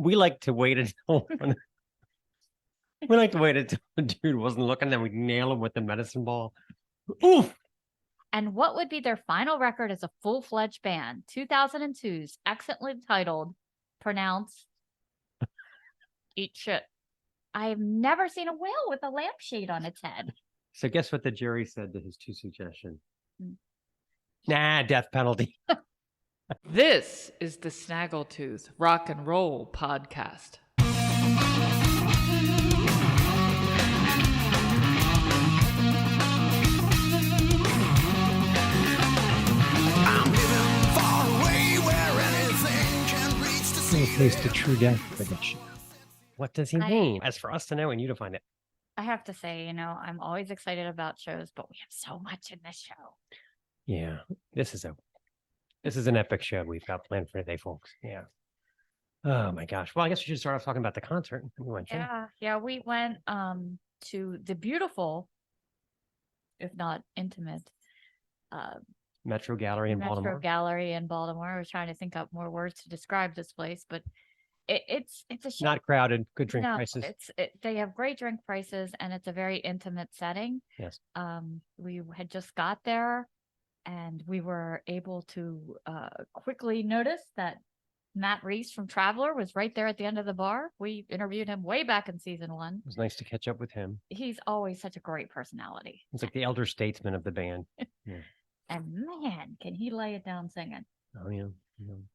We like to wait until we like to wait until the dude wasn't looking, then we nail him with the medicine ball. Oof. And what would be their final record as a full-fledged band? 2002's excellently titled, pronounced, Eat Shit. I have never seen a whale with a lampshade on its head. So guess what the jury said to his two suggestions? Nah, death penalty. This is the Snaggletooth Rock and Roll Podcast. Taste of true death prediction. What does he mean? As for us to know and you to find it. I have to say, I'm always excited about shows, but we have so much in this show. Yeah, this is an epic show we've got planned for today, folks. Yeah. Oh my gosh. Well, I guess we should start off talking about the concert we went to. Yeah, we went to the beautiful, if not intimate, Metro Gallery in Baltimore. Metro Gallery in Baltimore. I was trying to think up more words to describe this place, but it's a show. Not crowded, good drink prices. They have great drink prices, and it's a very intimate setting. Yes. We had just got there, and we were able to quickly notice that Matt Reese from Traveler was right there at the end of the bar. We interviewed him way back in season 1. It was nice to catch up with him. He's always such a great personality. He's like the elder statesman of the band. Yeah. And man, can he lay it down singing. Oh, yeah.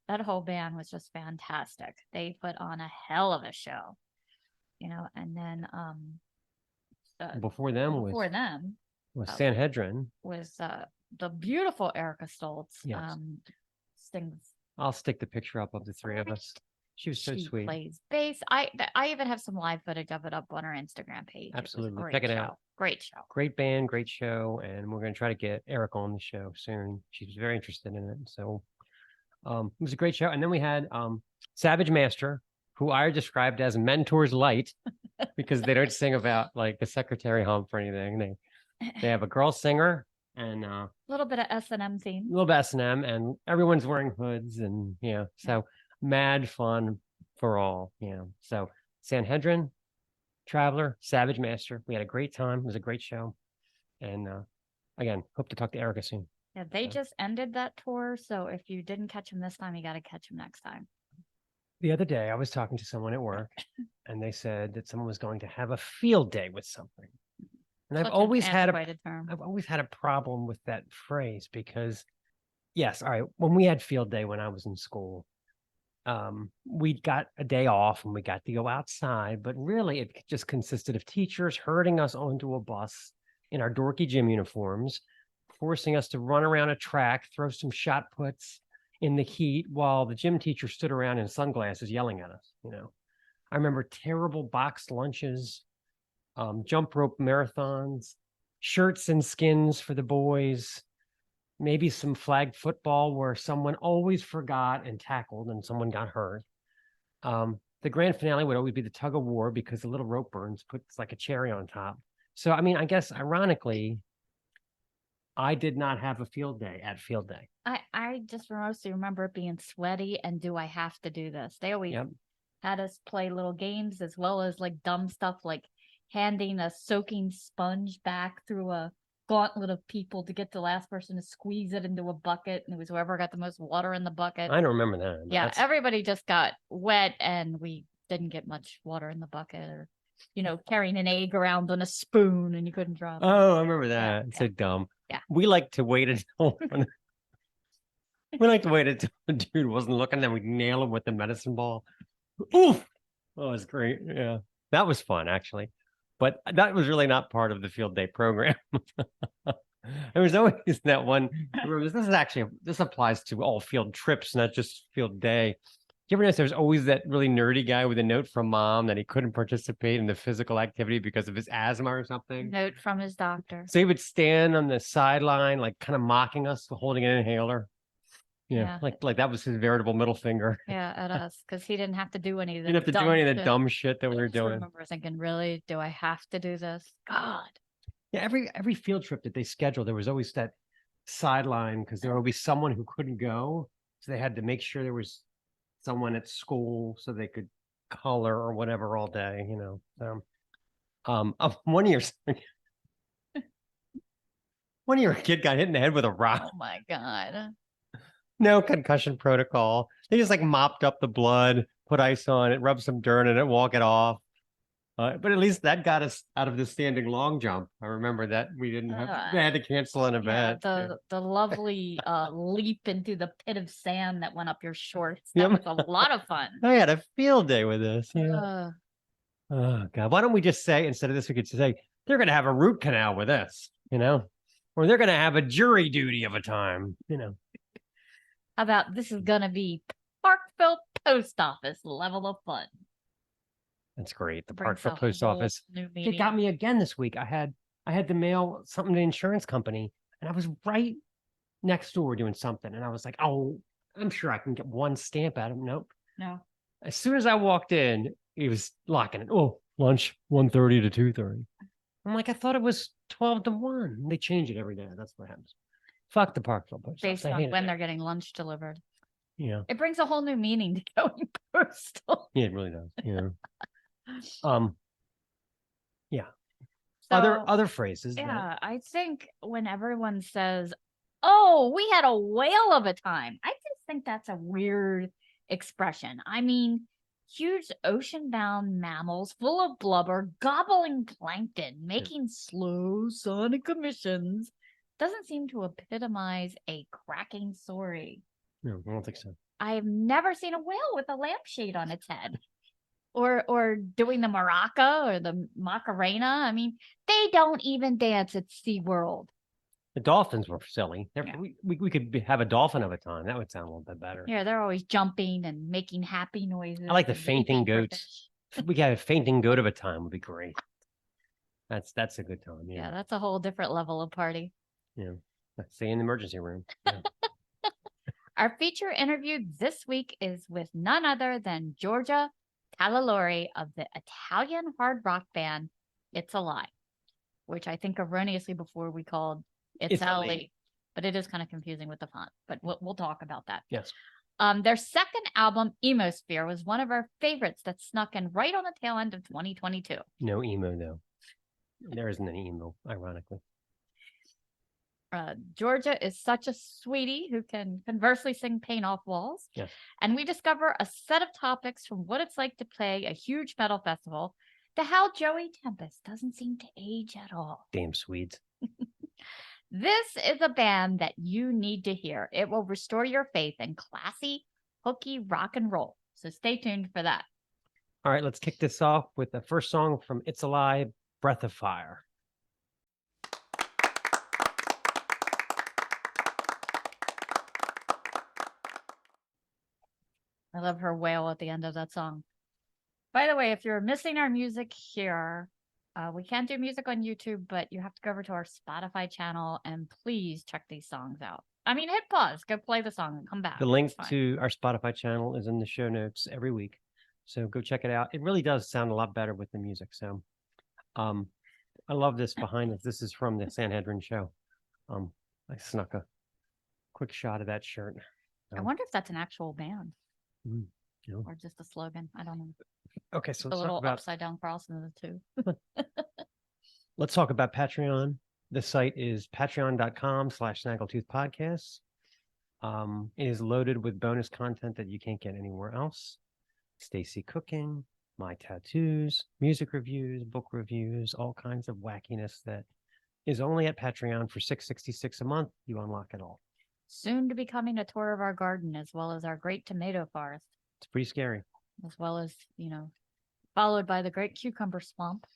That whole band was just fantastic. They put on a hell of a show, and then before them was Sanhedrin. Was the beautiful Erica Stoltz. Yes. Sings. I'll stick the picture up of the three of us. She was so sweet. Plays bass. I even have some live footage of it up on our Instagram page. Absolutely. Check it out. Great show. Great band, great show. And we're going to try to get Erica on the show soon. She was very interested in it. So it was a great show. And then we had Savage Master, who I described as Mentors Light because they don't sing about like the secretary hump or anything. They have a girl singer and a little bit of S&M theme. A little bit of S&M, and everyone's wearing hoods and so mad fun for all. So Sanhedrin, Traveler, Savage Master. We had a great time. It was a great show. And again, hope to talk to Erica soon. Yeah, they just ended that tour. So if you didn't catch them this time, you got to catch them next time. The other day, I was talking to someone at work, and they said that someone was going to have a field day with something. And I've always had a problem with that phrase because, yes, all right, when we had field day when I was in school, we got a day off and we got to go outside, but really it just consisted of teachers herding us onto a bus in our dorky gym uniforms, forcing us to run around a track, throw some shot puts in the heat while the gym teacher stood around in sunglasses yelling at us. I remember terrible boxed lunches, jump rope marathons, shirts and skins for the boys, maybe some flag football where someone always forgot and tackled and someone got hurt. The grand finale would always be the tug of war because the little rope burns puts like a cherry on top. So, I mean, I guess ironically, I did not have a field day at field day. I just mostly remember it being sweaty and do I have to do this? They always had us play little games as well as like dumb stuff like handing a soaking sponge back through a gauntlet of people to get the last person to squeeze it into a bucket, and it was whoever got the most water in the bucket. I don't remember that. Yeah, everybody just got wet and we didn't get much water in the bucket, or carrying an egg around on a spoon and you couldn't drop it. Oh, I remember that. It's so dumb. Yeah. We like to wait until the dude wasn't looking, then we nail him with the medicine ball. Oof. Oh, it was great. Yeah. That was fun actually. But that was really not part of the field day program. There was always that one. This applies to all field trips, not just field day. Do you ever notice there's always that really nerdy guy with a note from mom that he couldn't participate in the physical activity because of his asthma or something? Note from his doctor. So he would stand on the sideline, like kind of mocking us for holding an inhaler. Yeah. Like that was his veritable middle finger. Yeah, at us, because he didn't have to do any of the He didn't have to do any of the dumb shit that we were doing. I remember thinking, really, do I have to do this? God. Yeah, every field trip that they scheduled, there was always that sideline because there would be someone who couldn't go, so they had to make sure there was someone at school so they could color or whatever all day, one year, a kid got hit in the head with a rock. Oh my God. No concussion protocol. They just like mopped up the blood, put ice on it, rubbed some dirt in it, walk it off. But at least that got us out of the standing long jump. I remember that we didn't have, they had to cancel an event. The lovely leap into the pit of sand that went up your shorts. That was a lot of fun. I had a field day with this. Yeah. Oh God. Why don't we just say, instead of this, we could say they're gonna have a root canal with this, or they're gonna have a jury duty of a time, How about this is gonna be Parkville Post Office level of fun. That's great. The Brings Parkville Post Office. It got me again this week. I had to mail something to the insurance company, and I was right next door doing something, and I was like, "Oh, I'm sure I can get one stamp out of him." Nope. No. As soon as I walked in, he was locking it. Oh, lunch 1:30 to 2:30. I'm like, I thought it was 12 to 1. They change it every day. That's what happens. Fuck the Parkville Post Office. Based on when they're getting lunch delivered. Yeah. It brings a whole new meaning to going postal. Yeah, it really does. Yeah. Yeah. So, other phrases. Yeah, I think when everyone says, "Oh, we had a whale of a time," I just think that's a weird expression. I mean, huge ocean-bound mammals full of blubber, gobbling plankton, making slow sonic emissions doesn't seem to epitomize a cracking story. No, I don't think so. I've never seen a whale with a lampshade on its head. Or doing the maraca or the macarena. I mean, they don't even dance at SeaWorld. The dolphins were silly. Yeah. We could have a dolphin of a time. That would sound a little bit better. Yeah, they're always jumping and making happy noises. I like the fainting goats. We got a fainting goat of a time would be great. That's a good time. Yeah, that's a whole different level of party. Yeah. Stay in the emergency room. Yeah. Our feature interview this week is with none other than Giorgia Colleluori of the Italian hard rock band It's ALIE, which I think erroneously before we called It's ALIE, but it is kind of confusing with the font, but we'll talk about that. Yes. Their second album, Emosphere, was one of our favorites that snuck in right on the tail end of 2022. No emo, though. There isn't any emo, ironically. Giorgia is such a sweetie who can conversely sing Paint Off Walls. Yes. And we discover a set of topics from what it's like to play a huge metal festival to how Joey Tempest doesn't seem to age at all. Damn Swedes. This is a band that you need to hear. It will restore your faith in classy, hooky rock and roll. So stay tuned for that. All right, let's kick this off with the first song from It's ALIE, Breath of Fire. I love her wail at the end of that song. By the way, if you're missing our music here, we can't do music on YouTube, but you have to go over to our Spotify channel and please check these songs out. I mean, hit pause, go play the song and come back. The link to our Spotify channel is in the show notes every week. So go check it out. It really does sound a lot better with the music. So I love this behind us. This is from the Sanhedrin show. I snuck a quick shot of that shirt. I wonder if that's an actual band. No. Or just a slogan. I don't know. Okay, so let's talk about upside down cross into the two. Let's talk about Patreon. The site is patreon.com/Snaggletooth Podcasts. It is loaded with bonus content that you can't get anywhere else. Stacy cooking, my tattoos, music reviews, book reviews, all kinds of wackiness that is only at Patreon for $6.66 a month. You unlock it all. Soon to be coming a tour of our garden, as well as our great tomato forest. It's pretty scary. As well as, followed by the great cucumber swamp.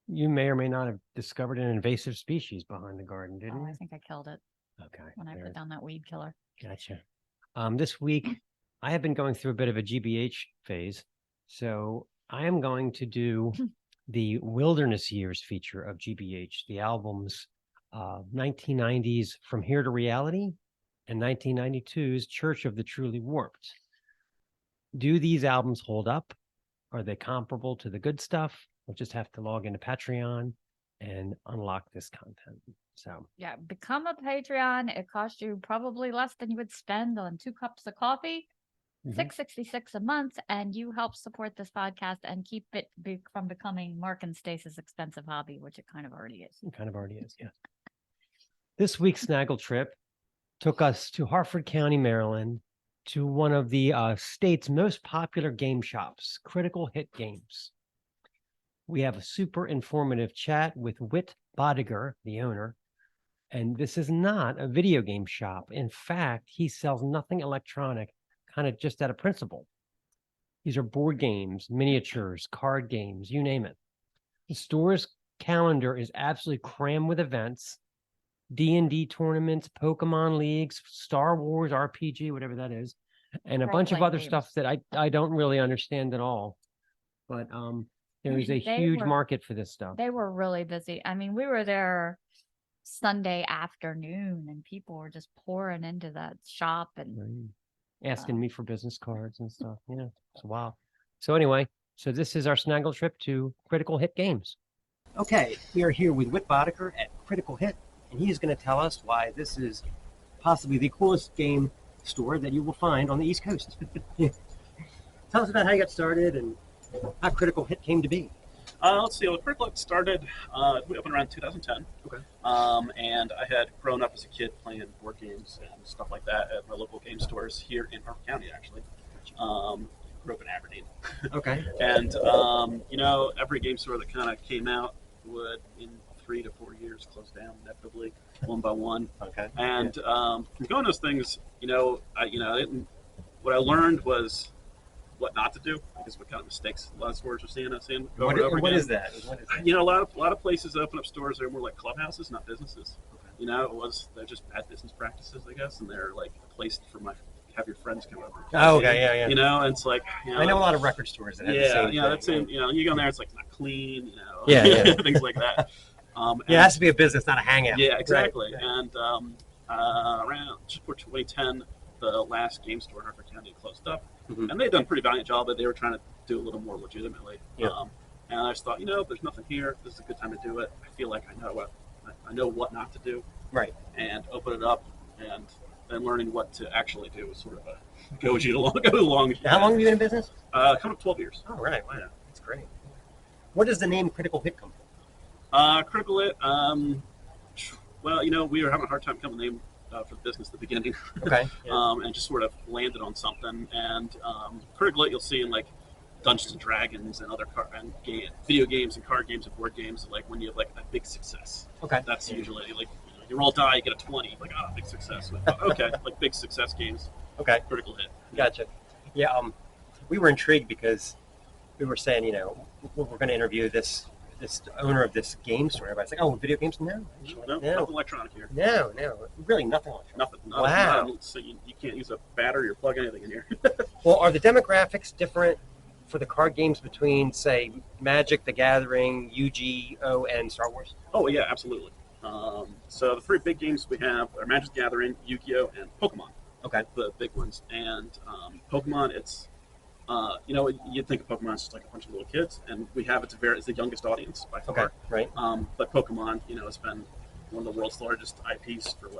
You may or may not have discovered an invasive species behind the garden, didn't you? I think I killed it. Okay. When I put down that weed killer. Gotcha. This week, I have been going through a bit of a GBH phase. So I am going to do the Wilderness Years feature of GBH, the albums 1990s From Here to Reality and 1992's Church of the Truly Warped. Do these albums hold up? Are they comparable to the good stuff? We'll just have to log into Patreon and unlock this content. So yeah, become a Patreon. It costs you probably less than you would spend on 2 cups of coffee. $6.66 a month, and you help support this podcast and keep it from becoming Mark and Stace's expensive hobby, which it kind of already is. It kind of already is, yeah. This week's Snaggle trip took us to Harford County, Maryland, to one of the state's most popular game shops, Critical Hit Games. We have a super informative chat with Whit Bodiger, the owner, and this is not a video game shop. In fact, he sells nothing electronic, kind of just out of principle. These are board games, miniatures, card games, you name it. The store's calendar is absolutely crammed with events, D&D tournaments, Pokemon leagues, Star Wars RPG, whatever that is, and a bunch of other stuff that I don't really understand at all. But there is a huge market for this stuff. They were really busy. I mean, we were there Sunday afternoon, and people were just pouring into that shop and asking me for business cards and stuff. Yeah, it's wow. So anyway, this is our Snaggle trip to Critical Hit Games. Okay, we are here with Whit Bodiger at Critical Hit, and he is going to tell us why this is possibly the coolest game store that you will find on the East Coast. Tell us about how you got started and how Critical Hit came to be. Let's see. Well, Critical Hit started, we opened around 2010. Okay. And I had grown up as a kid playing board games and stuff like that at my local game stores here in Harford County, actually. Grew up in Aberdeen. Okay. And, every game store that kind of came out would, in 3 to 4 years, close down inevitably, one by one. Okay. And from going to those things, what I learned was what not to do. I guess what kind of mistakes a lot of stores are seeing over and over again. What is that? A lot of places open up stores that are more like clubhouses, not businesses. Okay. They're just bad business practices, I guess, and they're like a place for have your friends come over. Oh, okay, yeah. And it's like I know a lot of record stores that have the same thing. That's in you go in there, it's like not clean, Yeah. things like that. It has to be a business, not a hangout. Yeah, exactly. Right. And around just before 2010, the last game store in Harford County closed up. Mm-hmm. And they'd done a pretty valiant job, but they were trying to do a little more legitimately. Yeah. And I just thought, there's nothing here. This is a good time to do it. I feel like I know what not to do. Right. And open it up, and then learning what to actually do was sort of go along. How long have you been in business? Coming up 12 years. Oh, right. Wow. That's great. Where does the name Critical Hit come from? Critical Hit, we were having a hard time coming with a name for the business at the beginning. Okay. Yeah. And just sort of landed on something. And Critical Hit you'll see in like Dungeons and Dragons and other video games and card games and board games, like when you have like a big success. Okay. That's usually like you roll die, you get a 20, like big success. Okay, like big success games. Okay. Critical Hit. Gotcha. Yeah. We were intrigued because we were saying, we're going to interview this owner of this game store. Everybody's like, oh, video games? No, nothing electronic here. No, really nothing electronic. Nothing. Wow. So you can't use a battery or plug anything in here. Well, are the demographics different for the card games between, say, Magic, The Gathering, Yu-Gi-Oh, and Star Wars? Oh, yeah, absolutely. So the 3 big games we have are Magic: The Gathering, Yu-Gi-Oh, and Pokemon. Okay. The big ones. And Pokemon, it's you'd think of Pokemon as just like a bunch of little kids, and we have it's the youngest audience by far. Okay, right. But Pokemon, it's been one of the world's largest IPs for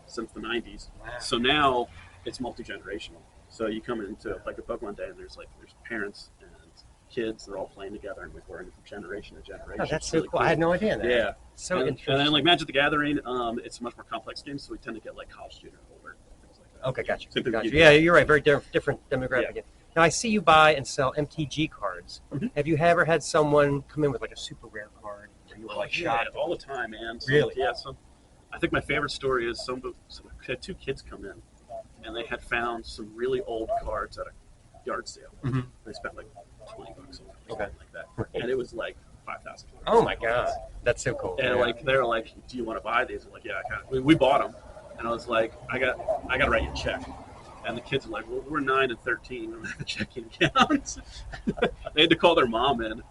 since the 90s. Wow. So now it's multi-generational. So you come into like a Pokemon day, and there's parents and kids. They're all playing together, and we're learning from generation to generation. Oh, that's so cool. I had no idea that. Yeah. So interesting. And then like Magic: The Gathering, it's a much more complex game, so we tend to get like college student and older. Things like that. Okay, gotcha. Gotcha. Yeah, you're right. Very different demographic. Yeah. Now, I see you buy and sell MTG cards. Mm-hmm. Have you ever had someone come in with like a super rare card where you were shocked? All the time, man. Really? Yeah. I think my favorite story is I had 2 kids come in, and they had found some really old cards at a yard sale. Mm-hmm. They spent like $20 on it, something like that, right. And it was like $5,000. Oh my god, that's so cool. And they were like, "Do you want to buy these?" I'm like, "Yeah, I kind of." We bought them, and I was like, "I got to write you a check." And the kids are like, "Well, we're 9 and 13. We don't have a checking account." They had to call their mom in.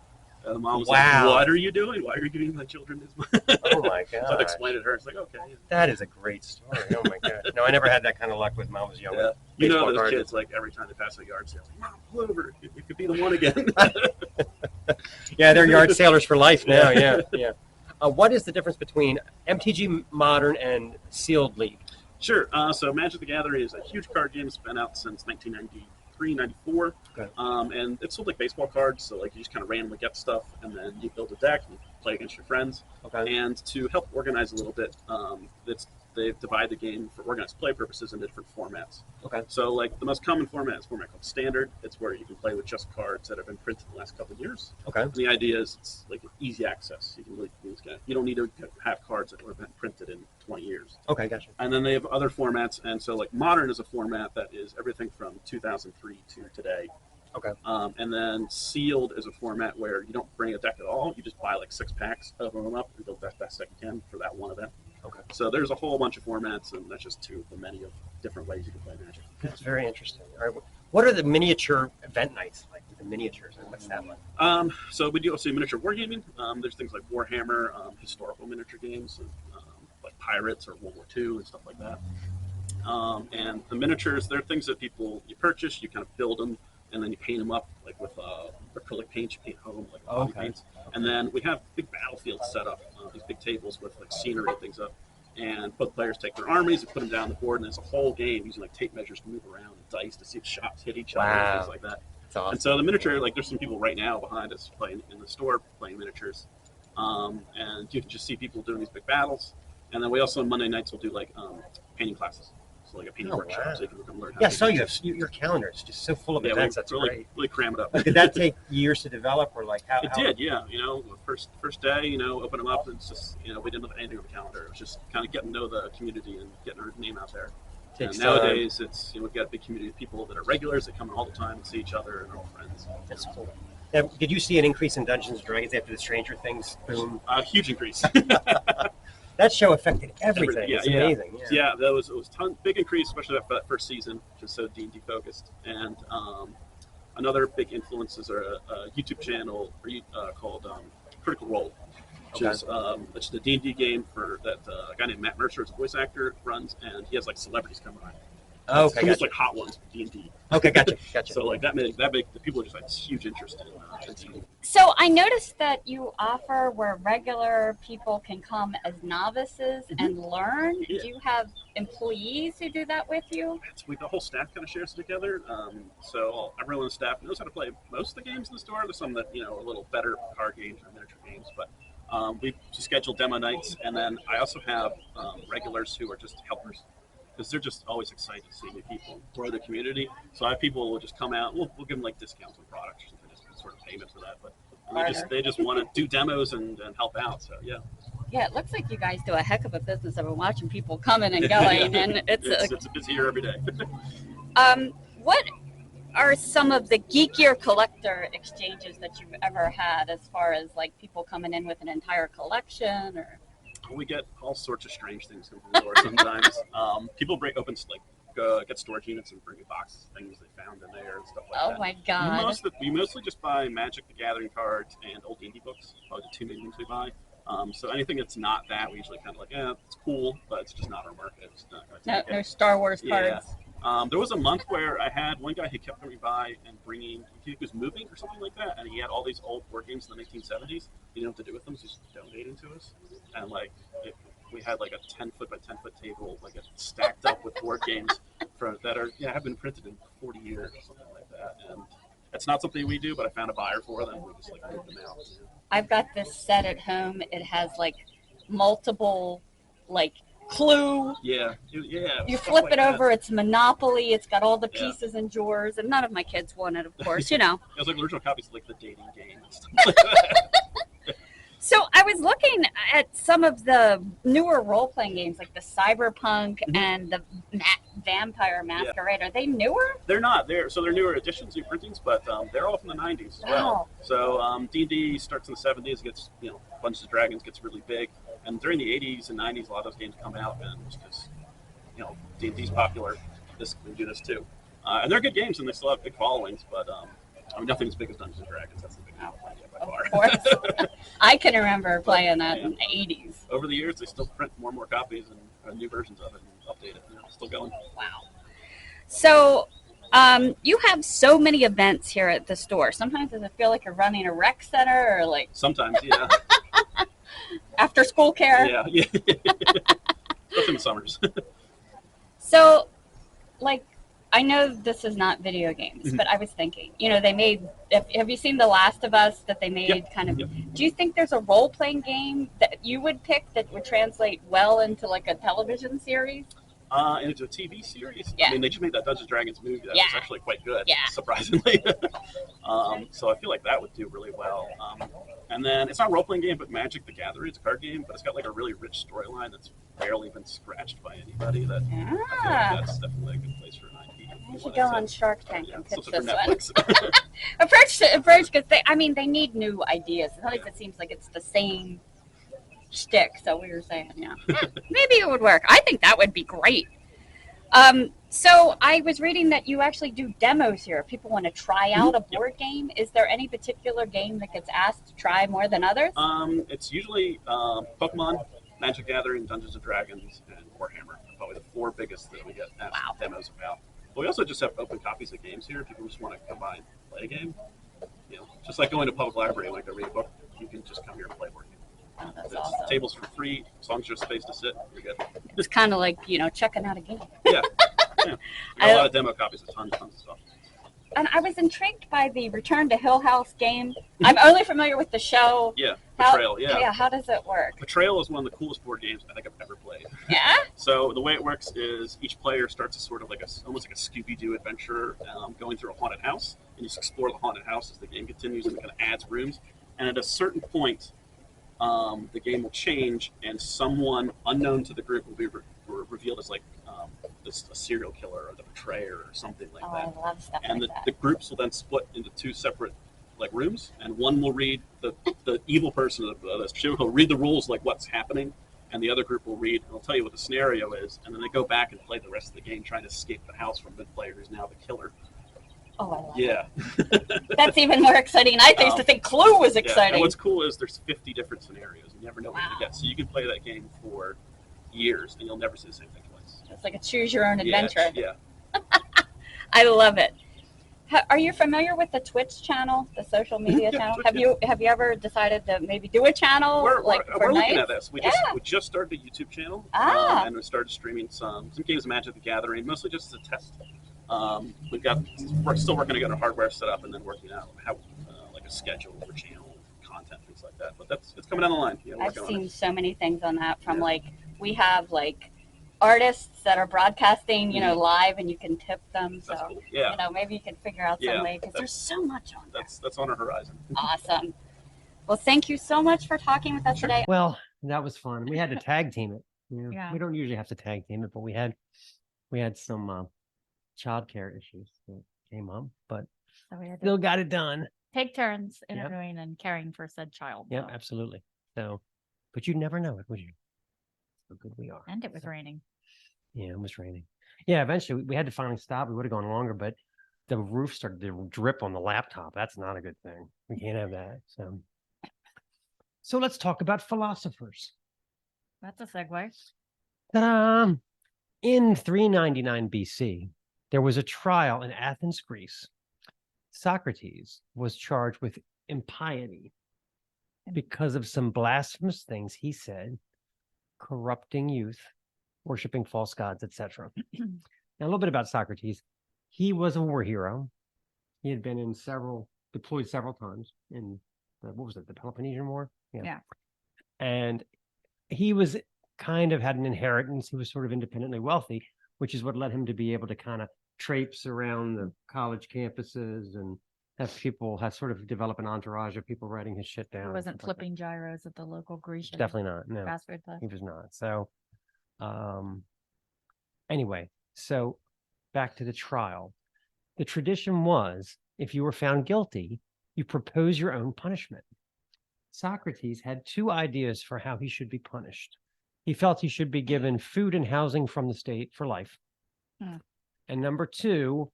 And the mom was like, "What are you doing? Why are you giving my children this money?" Oh my god! So I explained it to her. It's like, okay. That is a great story. Oh my god! No, I never had that kind of luck with when I was young. Yeah. Those kids, like every time they pass a yard sale, like, "Mom, pull over. It could be the one again." Yeah, they're yard sailors for life now. Yeah. What is the difference between MTG Modern and Sealed League? Sure. So Magic: The Gathering is a huge card game. It's been out since 1990. 93, 94. Okay. And it's sold like baseball cards. So like you just kind of randomly get stuff and then you build a deck and play against your friends. Okay. And to help organize a little bit, they divide the game for organized play purposes into different formats. Okay. So like the most common format is a format called Standard. It's where you can play with just cards that have been printed the last couple of years. Okay. And the idea is it's like easy access. You can really you don't need to have cards that have been printed in 20 years. Okay, gotcha. And then they have other formats, and so like Modern is a format that is everything from 2003 to today. Okay. And then Sealed is a format where you don't bring a deck at all. You just buy like 6 packs, open them up, and build that best deck you can for that one event. Okay. So there's a whole bunch of formats, and that's just 2 of the many of different ways you can play Magic. That's very interesting. All right. What are the miniature event nights like? The miniatures, and what's that like? So we do also miniature wargaming. There's things like Warhammer, historical miniature games, and, like Pirates or World War II and stuff like that. And the miniatures, they're things that you purchase, you kind of build them, and then you paint them up like with acrylic paint. You paint home like body paints. And then we have big battlefields set up, these big tables with like scenery and things up. And both players take their armies and put them down the board, and there's a whole game using like tape measures to move around and dice to see if shots hit each other and things like that. That's awesome. And so the miniature, like there's some people right now behind us playing in the store playing miniatures. And you can just see people doing these big battles. And then we also on Monday nights will do like painting classes. So like a painting workshop, so you can learn how to so your calendar is just so full of events. That's really, really cram it up. Did that take years to develop, or like how? It did, yeah. First day, open them up, and it's just, we didn't have anything on the calendar. It was just kind of getting to know the community and getting our name out there. And nowadays, it's we've got a big community of people that are regulars that come in all the time and see each other and are all friends. That's cool. Now, did you see an increase in Dungeons and Dragons after the Stranger Things boom? Huge increase. That show affected everything. Yeah, it's amazing. Yeah, it was big increase, especially that first season, just so D&D focused. And another big influence is a YouTube channel called Critical Role, which is a D&D game that a guy named Matt Mercer is a voice actor runs, and he has like celebrities come on. Okay, almost like Hot Ones with D&D. Okay, gotcha. So like that made the people just had huge interest in D&D. So I noticed that you offer where regular people can come as novices and learn. Yeah. Do you have employees who do that with you? The whole staff kind of shares it together. So everyone on the staff knows how to play most of the games in the store. There's some that are a little better card games or miniature games, but we schedule demo nights, and then I also have regulars who are just helpers, because they're just always excited to see new people grow the community. So I have people who will just come out. We'll give them like discounts on products or something, just sort of payment for that. But they just want to do demos and help out. So yeah. Yeah, it looks like you guys do a heck of a business. I've been watching people coming and going, and it's a busy year every day. What are some of the geekier collector exchanges that you've ever had, as far as like people coming in with an entire collection or? We get all sorts of strange things come from the door sometimes. People break open, get storage units and bring boxes of things they found in there and stuff like that. Oh my God. We mostly just buy Magic the Gathering cards and old D&D books, probably the 2 main things we buy. So anything that's not that, we usually kind of like, it's cool, but it's just not our market. It's not gonna take No Star Wars cards. Yeah. There was a month where I had one guy who kept coming by and bringing, he was moving or something like that, and he had all these old board games in the 1970s. He didn't know what to do with them, so he's just donating to us. And like, we had like a 10-foot by 10-foot table, like stacked up with board games that have been printed in 40 years or something like that. And it's not something we do, but I found a buyer for them. We just like moved them out. I've got this set at home. It has like multiple like Clue. Yeah. You flip it over, it's Monopoly. It's got all the pieces and drawers, and none of my kids want it, of course, It was like original copies of like the dating game and stuff like that. So I was looking at some of the newer role-playing games, like the Cyberpunk and the Vampire Masquerade. Are they newer? They're not. They're newer editions, new printings, but they're all from the 90s as well. So D&D starts in the 70s, gets Dungeons and Dragons gets really big, and during the 80s and 90s, a lot of those games come out, and just because D&D's popular, we do this too, and they're good games, and they still have big followings, but nothing as big as Dungeons and Dragons. That's the big one by far. Of course. I can remember playing that in the 80s. Over the years, they still print more and more copies and new versions of it and update it. Still going. Wow. So you have so many events here at the store. Sometimes does it feel like you're running a rec center or like? Sometimes, yeah. After school care? Yeah. Especially in the summers. So, like, I know this is not video games, but I was thinking, they made. Have you seen The Last of Us? That they made kind of. Yep. Do you think there's a role-playing game that you would pick that would translate well into like a television series? Into a TV series. Yeah. I mean, they just made that Dungeons & Dragons movie that was actually quite good, surprisingly. So I feel like that would do really well. And then it's not a role-playing game, but Magic the Gathering. It's a card game, but it's got like a really rich storyline that's barely been scratched by anybody. That I feel like that's definitely a good place for an IP. You should go on Shark Tank and pitch this one. approach, because they need new ideas. Sometimes it seems like it's the same shtick. So we were saying, maybe it would work. I think that would be great. So I was reading that you actually do demos here. If people want to try out a board game, is there any particular game that gets asked to try more than others? It's usually Pokemon, Magic Gathering, Dungeons & Dragons, and Warhammer. Probably the 4 biggest that we get asked demos about. But we also just have open copies of games here. If people just want to come by and play a game, just like going to a public library, like to read a book, you can just come here and play a board game. Oh, that's awesome. Tables for free, as long as there's space to sit, you're good. It's kind of like, checking out a game. Yeah. A lot of demo copies of tons of stuff. And I was intrigued by the Return to Hill House game. I'm only familiar with the show. Yeah, Betrayal, Yeah, how does it work? Betrayal is one of the coolest board games I think I've ever played. Yeah? So the way it works is each player starts as sort of like almost like a Scooby-Doo adventure going through a haunted house. And you just explore the haunted house as the game continues and it kind of adds rooms. And at a certain point, the game will change and someone unknown to the group will be revealed as like a serial killer or the betrayer or something like that. I love stuff and like that. The groups will then split into 2 separate like rooms, and one will read the evil person, will read the rules like what's happening, and the other group will read and they'll tell you what the scenario is, and then they go back and play the rest of the game trying to escape the house from the player who's now the killer. Oh, I love it. That's even more exciting. I used to think Clue was exciting. And what's cool is there's 50 different scenarios. You never know what you get. So you can play that game for years and you'll never see the same thing twice. It's like a choose your own adventure. Yeah. I love it. Are you familiar with the Twitch channel, the social media channel? Twitch, have you ever decided to maybe do a channel? We're looking at this. We just started a YouTube channel, and we started streaming some games of Magic the Gathering, mostly just as a test. We're still working to get our hardware set up and then working out how like a schedule for channel content, things like that. But it's coming down the line. I've seen so many things on that from we have like artists that are broadcasting, live, and you can tip them. So, cool. Yeah. Maybe you can figure out some way because there's so much on there. That's on our horizon. Awesome. Well, thank you so much for talking with us today. Well, that was fun. We had to tag team it. We don't usually have to tag team it, but we had some childcare issues that came up, but still got it done. Take turns interviewing and caring for said child. Yeah, absolutely. So, but you'd never know it, would you? So good we are. And it was raining. Yeah, it was raining. Yeah, eventually we had to finally stop. We would have gone longer, but the roof started to drip on the laptop. That's not a good thing. We can't have that. So let's talk about philosophers. That's a segue. Ta-da! In 399 BC, there was a trial in Athens, Greece. Socrates was charged with impiety because of some blasphemous things he said, corrupting youth, worshiping false gods, etc. Now, a little bit about Socrates. He was a war hero. He had been deployed several times in the Peloponnesian War? Yeah. And he was kind of had an inheritance. He was sort of independently wealthy, which is what led him to be able to kind of traipse around the college campuses and have sort of develop an entourage of people writing his shit down. He wasn't flipping gyros at the local Grecian. Definitely not. No, fast food place. He was not. So, anyway, so back to the trial. The tradition was, if you were found guilty, you propose your own punishment. Socrates had 2 ideas for how he should be punished. He felt he should be given food and housing from the state for life. And number 2,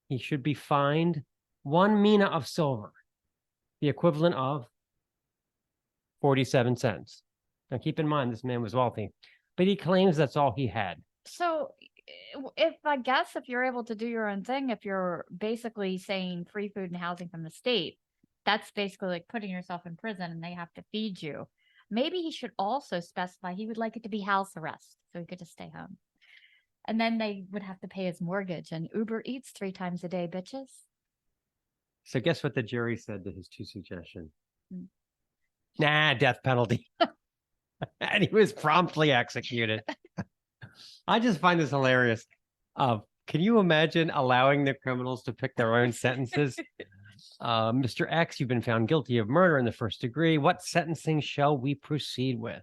he should be fined 1 mina of silver, the equivalent of 47 cents. Now, keep in mind, this man was wealthy, but he claims that's all he had. So if you're able to do your own thing, if you're basically saying free food and housing from the state, that's basically like putting yourself in prison and they have to feed you. Maybe he should also specify he would like it to be house arrest so he could just stay home. And then they would have to pay his mortgage and Uber Eats 3 times a day, bitches. So guess what the jury said to his 2 suggestions? Hmm. Nah, death penalty. And he was promptly executed. I just find this hilarious. Can you imagine allowing the criminals to pick their own sentences? Mr. X, you've been found guilty of murder in the 1st degree. What sentencing shall we proceed with?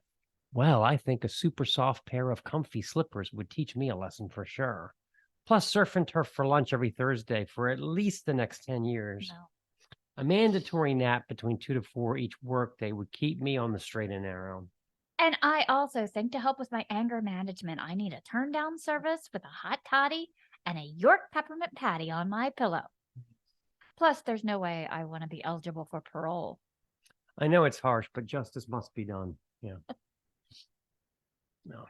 Well, I think a super soft pair of comfy slippers would teach me a lesson for sure. Plus surf and turf for lunch every Thursday for at least the next 10 years. No. A mandatory nap between 2 to 4 each workday would keep me on the straight and narrow. And I also think to help with my anger management, I need a turn down service with a hot toddy and a York peppermint patty on my pillow. Plus, there's no way I want to be eligible for parole. I know it's harsh, but justice must be done. Yeah. No.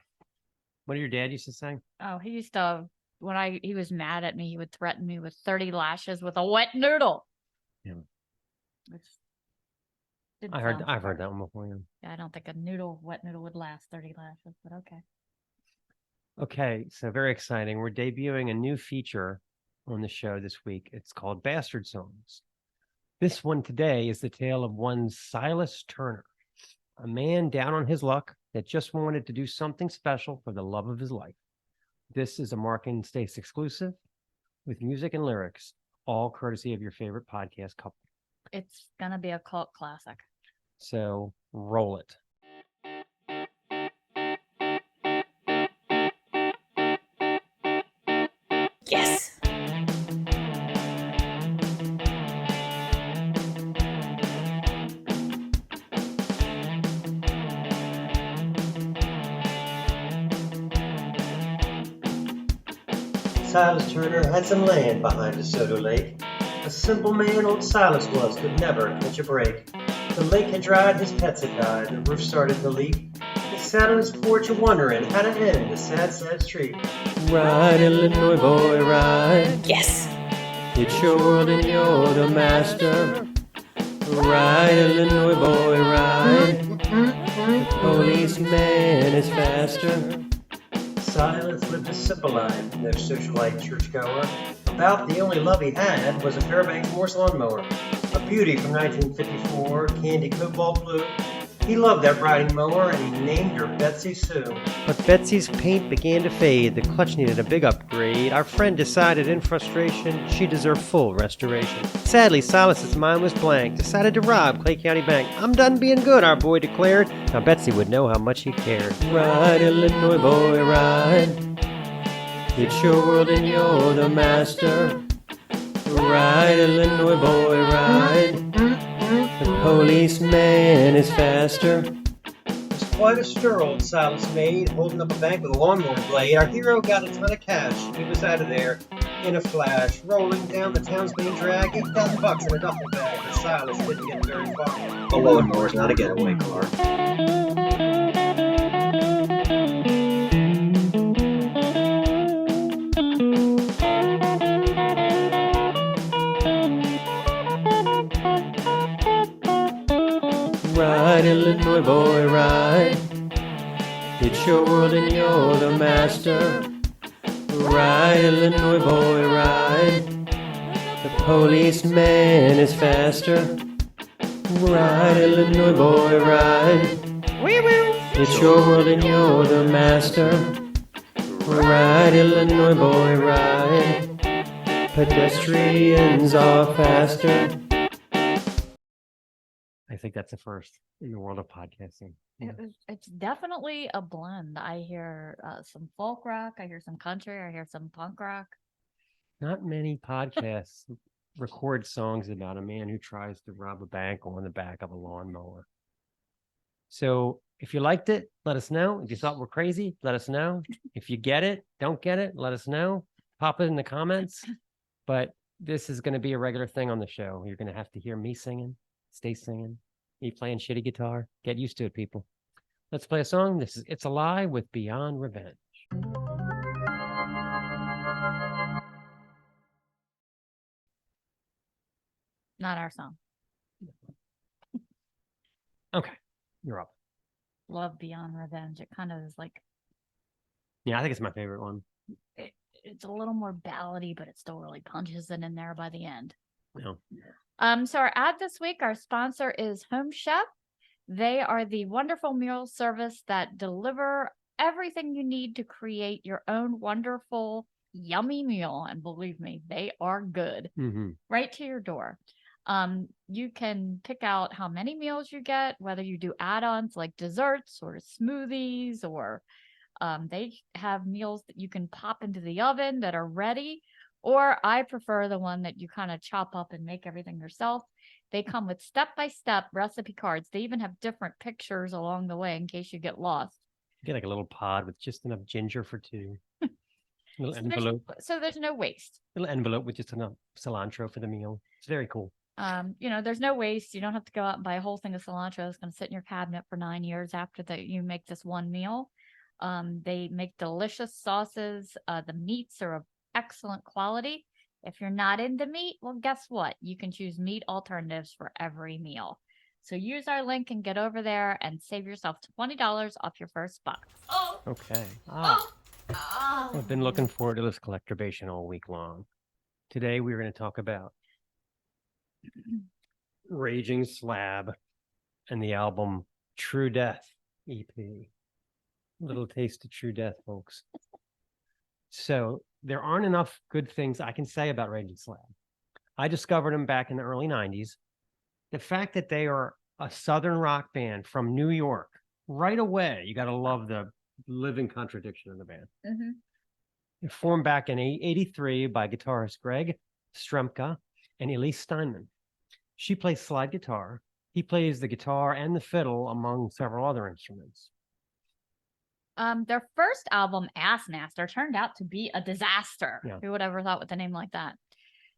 What did your dad used to say? Oh, he used to, when he was mad at me, he would threaten me with 30 lashes with a wet noodle. Yeah. Which I've heard that one before. Yeah, I don't think a wet noodle would last 30 lashes, but okay. Okay, so very exciting. We're debuting a new feature on the show this week. It's called Bastard Songs. This one today is the tale of one Silas Turner, a man down on his luck that just wanted to do something special for the love of his life. This is a Mark and Stace exclusive with music and lyrics, all courtesy of your favorite podcast couple. It's going to be a cult classic. So roll it. Yes. Silas Turner had some land behind DeSoto Lake. A simple man old Silas was, could never catch a break. The lake had dried, his pets had died, the roof started to leak. He sat on his porch wondering how to end the sad, sad street. Ride, Illinois boy, ride. Yes. It's your world and you're the master. Ride, Illinois boy, ride. The policeman is faster. Silas lived a simple life, no socialite churchgoer. About the only love he had was a Fairbanks Morse lawnmower. A beauty from 1954, candy cobalt blue. He loved that riding mower and he named her Betsy Sue. But Betsy's paint began to fade. The clutch needed a big upgrade. Our friend decided in frustration she deserved full restoration. Sadly, Silas's mind was blank. Decided to rob Clay County Bank. I'm done being good, our boy declared. Now Betsy would know how much he cared. Ride, Illinois boy, ride. It's your world and you're the master. Ride, Illinois boy, ride. The policeman is faster. It was quite a stir old Silas made, holding up a bank with a lawnmower blade. Our hero got a ton of cash. He was out of there in a flash, rolling down the town's main drag. $8,000 in a duffel bag. But Silas didn't get very far. A lawnmower's not a getaway car. Ride, Illinois boy, ride. It's your world and you're the master. Ride, Illinois boy, ride. The policeman is faster. Ride, Illinois boy, ride. It's your world and you're the master. Ride, Illinois boy, ride. Pedestrians are faster. I think that's a first in the world of podcasting. It's definitely a blend. I hear some folk rock, I hear some country, I hear some punk rock. Not many podcasts record songs about a man who tries to rob a bank on the back of a lawnmower. So if you liked it, let us know. If you thought we're crazy, let us know. If you get it, don't get it, let us know. Pop it in the comments. But this is going to be a regular thing on the show. You're going to have to hear me singing, stay singing, me playing shitty guitar. Get used to it, people. Let's play a song. This is It's a Lie with Beyond Revenge. Not our song. Okay, you're up. Love Beyond Revenge. It kind of is like, Yeah, I think it's my favorite one. it's a little more ballady, but it still really punches it in there by the end. No. So our ad this week, our sponsor is Home Chef. They are the wonderful meal service that deliver everything you need to create your own wonderful, yummy meal. And believe me, they are good. Right to your door. You can pick out how many meals you get, whether you do add-ons like desserts or smoothies, or they have meals that you can pop into the oven that are ready. Or I prefer the one that you kind of chop up and make everything yourself. They come with step-by-step recipe cards. They even have different pictures along the way in case you get lost. You get like a little pod with just enough ginger for two. Little So envelope. So there's no waste. Little envelope with just enough cilantro for the meal. It's very cool. There's no waste. You don't have to go out and buy a whole thing of cilantro that's going to sit in your cabinet for 9 years after that you make this one meal. They make delicious sauces. The meats are of excellent quality. If you're not into meat, well, guess what? You can choose meat alternatives for every meal. So use our link and get over there and save yourself $20 off your first box. Okay. I've been looking forward to this collectorbation all week long. Today we're going to talk about Raging Slab and the album True Death EP. Little taste of true death, folks. So there aren't enough good things I can say about Raging Slab. I discovered them back in the early 90s. The fact that they are a Southern rock band from New York, right away, you got to love the living contradiction of the band. They formed back in 83 by guitarist Greg Stremka and Elise Steinman. She plays slide guitar. He plays the guitar and the fiddle, among several other instruments. Their first album, Ass Master, turned out to be a disaster. Yeah. Who would ever thought with a name like that?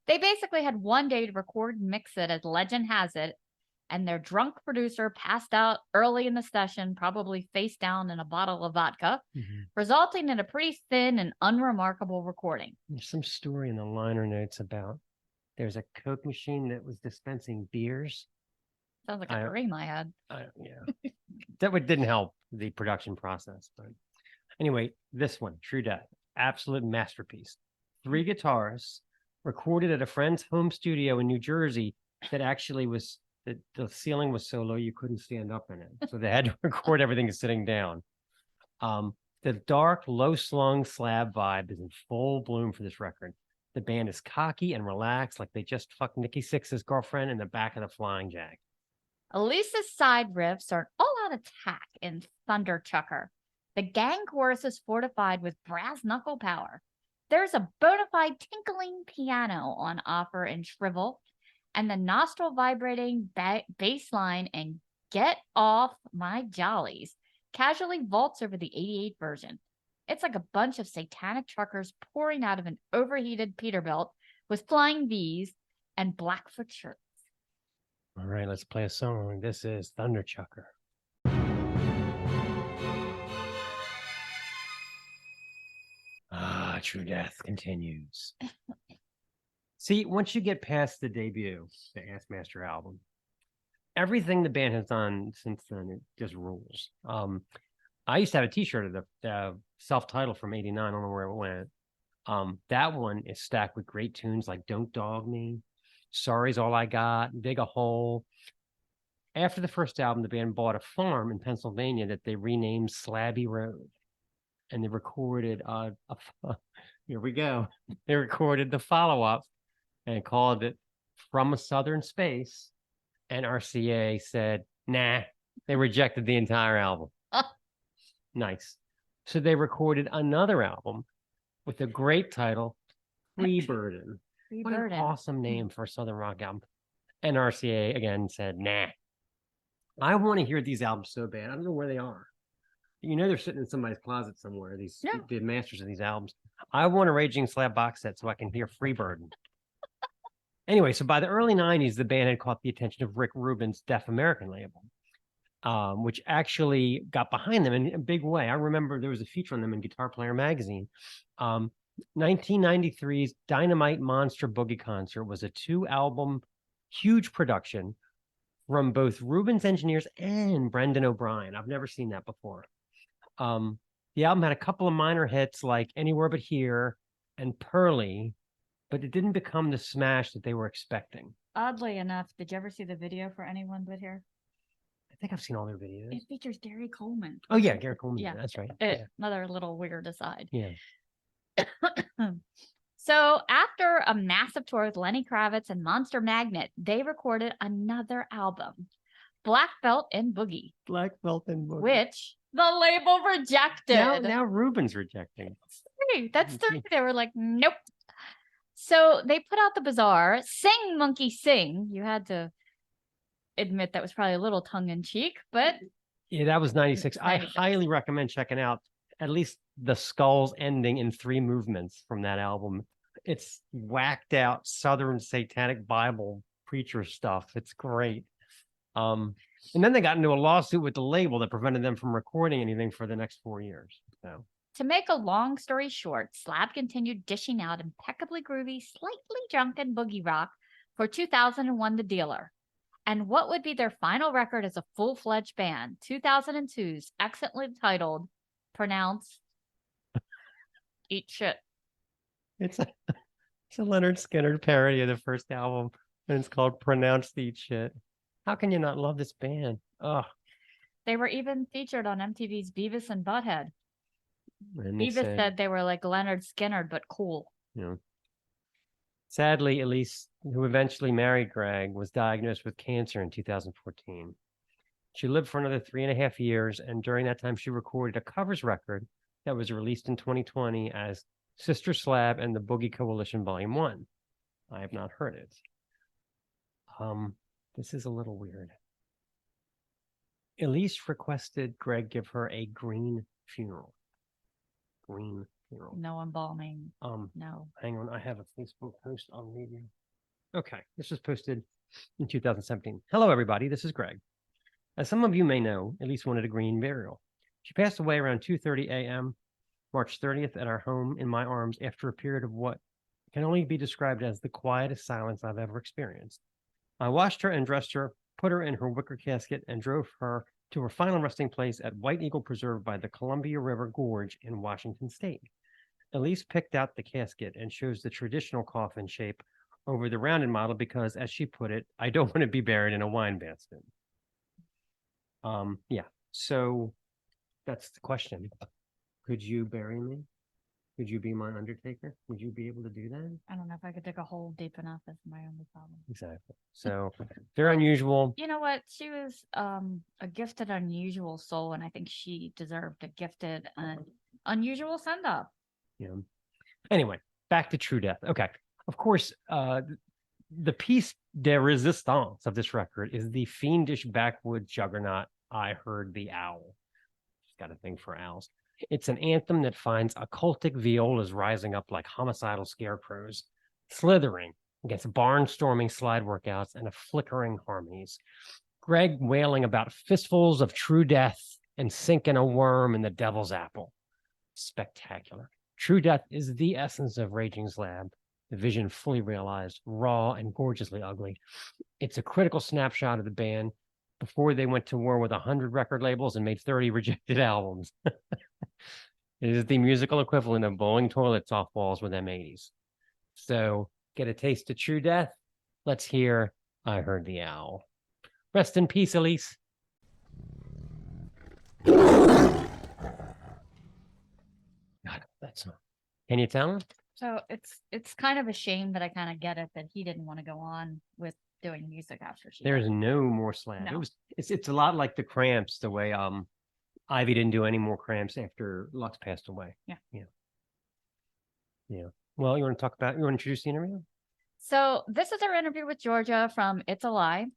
They basically had one day to record and mix it, as legend has it, and their drunk producer passed out early in the session, probably face down in a bottle of vodka, resulting in a pretty thin and unremarkable recording. There's some story in the liner notes about there's a Coke machine that was dispensing beers. Sounds like a dream I had. Yeah. That didn't help the production process. But anyway, this one, True Death, absolute masterpiece. 3 guitarists recorded at a friend's home studio in New Jersey that actually was, the ceiling was so low you couldn't stand up in it. So they had to record everything sitting down. The dark, low-slung slab vibe is in full bloom for this record. The band is cocky and relaxed, like they just fucked Nikki Sixx's girlfriend in the back of the Flying Jack. Elisa's side riffs are an all-out attack in Thunder Chucker. The gang chorus is fortified with brass knuckle power. There's a bona fide tinkling piano on offer in Shrivel, and the nostril-vibrating bass line and Get Off My Jollies casually vaults over the 88 version. It's like a bunch of satanic truckers pouring out of an overheated Peterbilt with flying V's and Blackfoot shirts. All right, let's play a song. This is Thunder Chucker. True Death continues. See, once you get past the debut, the Ass Master album, everything the band has done since then, it just rules. I used to have a t-shirt of the self-titled from 89. I don't know where it went. That one is stacked with great tunes like Don't Dog Me, Sorry's All I Got, Dig a Hole. After the first album, the band bought a farm in Pennsylvania that they renamed Slabby Road. And they recorded, here we go. They recorded the follow-up and called it From a Southern Space. And RCA said, nah, they rejected the entire album. Nice. So they recorded another album with a great title, Free Burden. What an awesome name for a Southern rock album. And RCA again said, nah. I want to hear these albums so bad. I don't know where they are. You know they're sitting in somebody's closet somewhere, the masters of these albums. I want a Raging Slab box set so I can hear Free Burden. Anyway, so by the early 90s, the band had caught the attention of Rick Rubin's Deaf American label, which actually got behind them in a big way. I remember there was a feature on them in Guitar Player magazine. 1993's Dynamite Monster Boogie Concert was a 2-album, huge production from both Rubin's engineers and Brendan O'Brien. I've never seen that before. The album had a couple of minor hits like Anywhere But Here and Pearly, but it didn't become the smash that they were expecting. Oddly enough, did you ever see the video for Anyone But Here? I think I've seen all their videos. It features Gary Coleman. Oh yeah, Gary Coleman. Yeah. That's right. Another little weird aside. Yeah. So after a massive tour with Lenny Kravitz and Monster Magnet, they recorded another album, Black Belt and Boogie. Black Belt and Boogie. Which the label rejected. Now Ruben's rejecting. That's three. They were like, nope. So they put out the bizarre Sing Monkey Sing. You had to admit that was probably a little tongue in cheek, but yeah, that was 96. 96. I highly recommend checking out at least the Skulls ending in 3 movements from that album. It's whacked out Southern Satanic Bible preacher stuff. It's great. And then they got into a lawsuit with the label that prevented them from recording anything for the next 4 years. So to make a long story short, Slab continued dishing out impeccably groovy, slightly drunken boogie rock for 2001 The Dealer. And what would be their final record as a full-fledged band, 2002's excellently titled Pronounce Eat Shit. it's a Leonard Skinner parody of the first album, and it's called Pronounce the Eat Shit. How can you not love this band? Oh, They were even featured on MTV's Beavis and Butthead. and Beavis said they were like Leonard Skinner, but cool. Sadly, Elise, who eventually married Greg, was diagnosed with cancer in 2014. She lived for another 3.5 years, and during that time, she recorded a covers record that was released in 2020 as Sister Slab and the Boogie Coalition Volume 1. I have not heard it. This is a little weird. Elise requested Greg give her a green funeral. Green funeral. No embalming. No. Hang on, I have a Facebook post on Medium. Okay, this was posted in 2017. Hello, everybody. This is Greg. As some of you may know, Elise wanted a green burial. She passed away around 2:30 a.m. March 30th at our home in my arms after a period of what can only be described as the quietest silence I've ever experienced. I washed her and dressed her, put her in her wicker casket, and drove her to her final resting place at White Eagle Preserve by the Columbia River Gorge in Washington State. Elise picked out the casket and chose the traditional coffin shape over the rounded model because, as she put it, I don't want to be buried in a wine basket. Yeah, so that's the question. Could you bury me? Could you be my undertaker? Would you be able to do that? I don't know if I could dig a hole deep enough. That's my only problem. Exactly. So very unusual. You know what? She was a gifted, unusual soul, and I think she deserved a gifted and unusual send-off. Yeah. Anyway, back to True Death. Okay. Of course, the piece de resistance of this record is the fiendish backwoods juggernaut, I Heard the Owl. She's got a thing for owls. It's an anthem that finds occultic violas rising up like homicidal scarecrows, slithering against barnstorming slide workouts and flickering harmonies. Greg wailing about fistfuls of true death and sinking a worm in the devil's apple. Spectacular. True Death is the essence of Raging Slab, the vision fully realized, raw and gorgeously ugly. It's a critical snapshot of the band before they went to war with 100 record labels and made 30 rejected albums. It is the musical equivalent of blowing toilets off walls with M80s. So get a taste of True Death. Let's hear I Heard the Owl. Rest in peace, Elise. God, that song. Can you tell him? So it's kind of a shame that I kind of get it that he didn't want to go on with doing music after she There's died. no more Slab. No. It's a lot like the Cramps, the way Ivy didn't do any more Cramps after Lux passed away. Yeah. Well, you want to introduce the interview? So this is our interview with Giorgia from It's ALIE.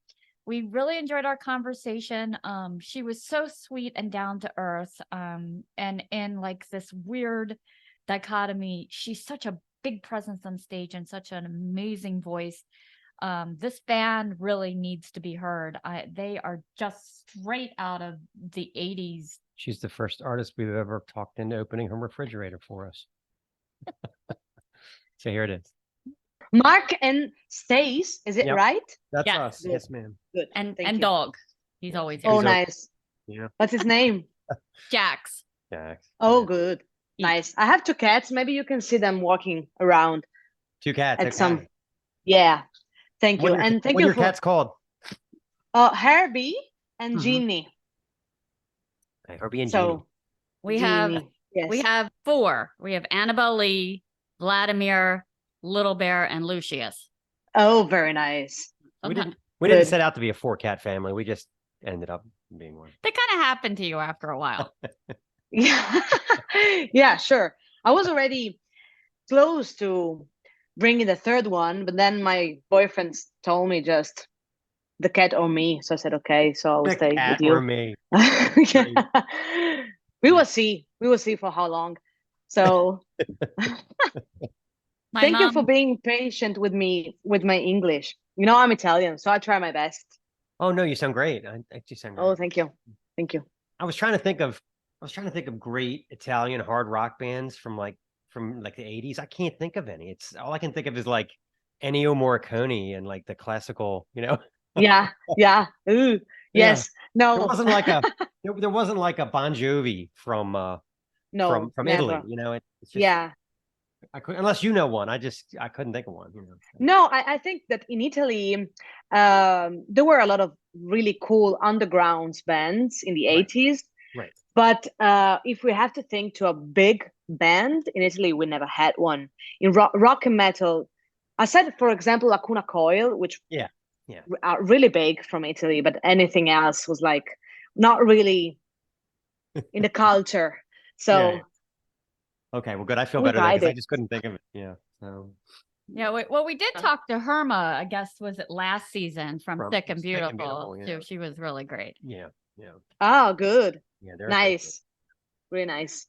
We really enjoyed our conversation. She was so sweet and down to earth. And in like this weird dichotomy, she's such a big presence on stage and such an amazing voice. This band really needs to be heard. They are just straight out of the 80s. She's the first artist we've ever talked into opening her refrigerator for us. So here it is. Mark and Stace, is it Yep. right? That's Yes. us. Yes, ma'am. Good. And Thank you. Dog. He's always here. Oh, He's okay. nice. Yeah. What's his name? Jax. Jax. Oh, Yeah. good. Nice. I have 2 cats. Maybe you can see them walking around 2 cats. at Okay. some. Yeah. Thank you. And thank what are you your for cats called? Herbie and Mhm. Jeannie. Hey, Herbie and So We have Jeannie. Yes. we have 4. We have Annabelle Lee, Vladimir, Little Bear, and Lucius. Oh, very nice. We Sometimes didn't Good. set out to be a 4-cat family. We just ended up being one. they kind of happen to you after a while. Yeah. Yeah, sure. I was already close to bringing the 3rd one, but then my boyfriend told me just the cat or me. So I said, okay, so I will The stay cat with or you. me. Yeah. We will see. We will see for how long. So My thank you mom, for being patient with me with my English. You know, I'm Italian, so I try my best. Oh no, you sound great. You sound great. Oh, thank you. Thank you. I was trying to think of great Italian hard rock bands from like the 80s. I can't think of any. It's all I can think of is like Ennio Morricone and like the classical, Yeah, yeah. Ooh, Yeah. yes. No. There wasn't like a there wasn't like a Bon Jovi from No, from never. Italy, it's just Yeah. I couldn't, unless you know one. I couldn't think of one, No, I think that in Italy, there were a lot of really cool underground bands in the Right. 80s. Right. But if we have to think to a big band in Italy, we never had one. In rock and metal, I said, for example, Lacuna Coil, which Yeah. are really big from Italy, but anything else was like not really in the culture. So Yeah. Okay, well, good. I feel we better then tried because I it. just couldn't think of it. Yeah. So yeah, we did talk to Herma, I guess, was it last season from From Thick and Thick and Beautiful. Beautiful, yeah. So she was really great. yeah, yeah, Oh, good. yeah. They're Nice. Really nice.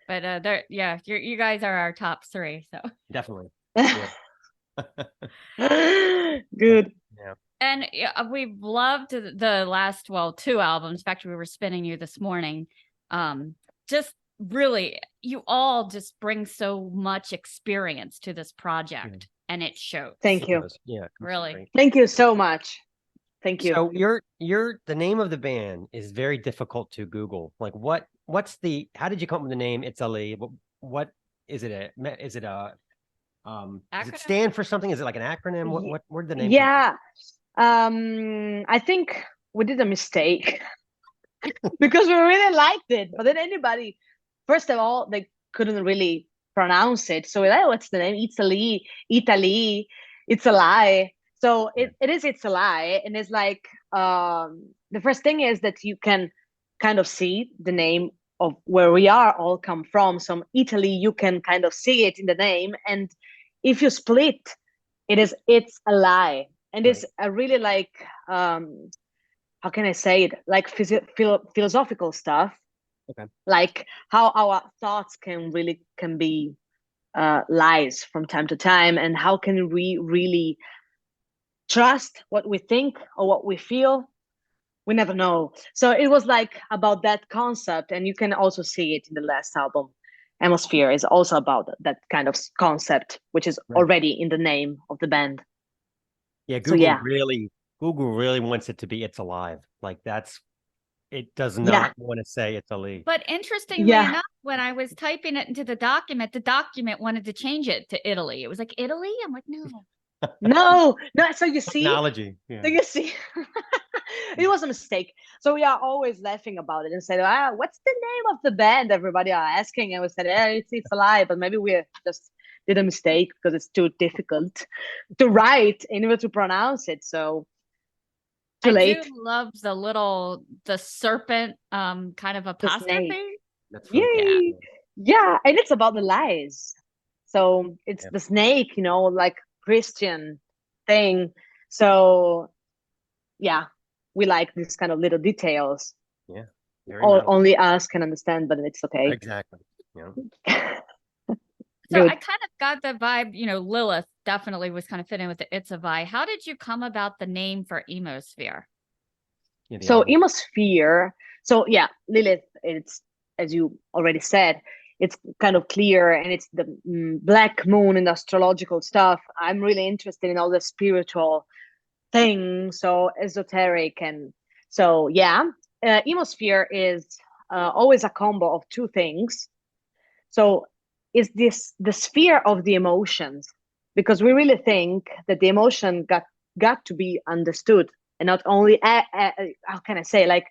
But you guys are our top 3. So definitely. Yeah. Good. Yeah. and we've loved the last 2 albums. In fact, we were spinning you this morning. Just really, you all just bring so much experience to this project, and it shows. Thank you. Yeah. Really. Great. Thank you so much. Thank you. So the name of the band is very difficult to Google. Like how did you come up with the name? It's ALIE. What is it? Does it Acronym? stand for something? Is it like an acronym? Where did the name come Yeah. I think we did a mistake because we really liked it. But then first of all, they couldn't really pronounce it. So we're like, what's the name? Italy, it's a lie. So it is It's a Lie. And it's like the first thing is that you can kind of see the name of where we are all come from. So Italy, you can kind of see it in the name. And if you split, It's a Lie. And it's a really like how can I say it? Like philosophical stuff. Okay. Like how our thoughts can be lies from time to time, and how can we really trust what we think or what we feel? We never know. So it was like about that concept, and you can also see it in the last album. Atmosphere is also about that kind of concept, which is already in the name of the band. Yeah, Google really wants it to be It's Alive. Like it does not want to say It's ALIE. But interestingly enough, when I was typing it into the document wanted to change it to Italy. It was like, Italy? I'm like, no. No. So you see, technology. Yeah. So you see, it was a mistake. So we are always laughing about it and said, what's the name of the band? Everybody are asking, and we said, it's a lie, but maybe we just did a mistake because it's too difficult to write and even to pronounce it. So too late. I do love the serpent kind of apostrophe. That's Yay! Yeah, and it's about the lies. So it's the snake, like Christian thing. So yeah, we like these kind of little details. Yeah. Only us can understand, but it's okay. Exactly. Yeah. So I kind of got the vibe, Lilith definitely was kind of fitting with the It's a Vi. How did you come about the name for Emosphere? Yeah, so Emosphere. So yeah, Lilith, it's, as you already said, it's kind of clear, and it's the black moon and astrological stuff. I'm really interested in all the spiritual things, so esoteric. And so yeah, Emosphere is always a combo of two things. So is this the sphere of the emotions, because we really think that the emotion got to be understood, and not only how can I say, like,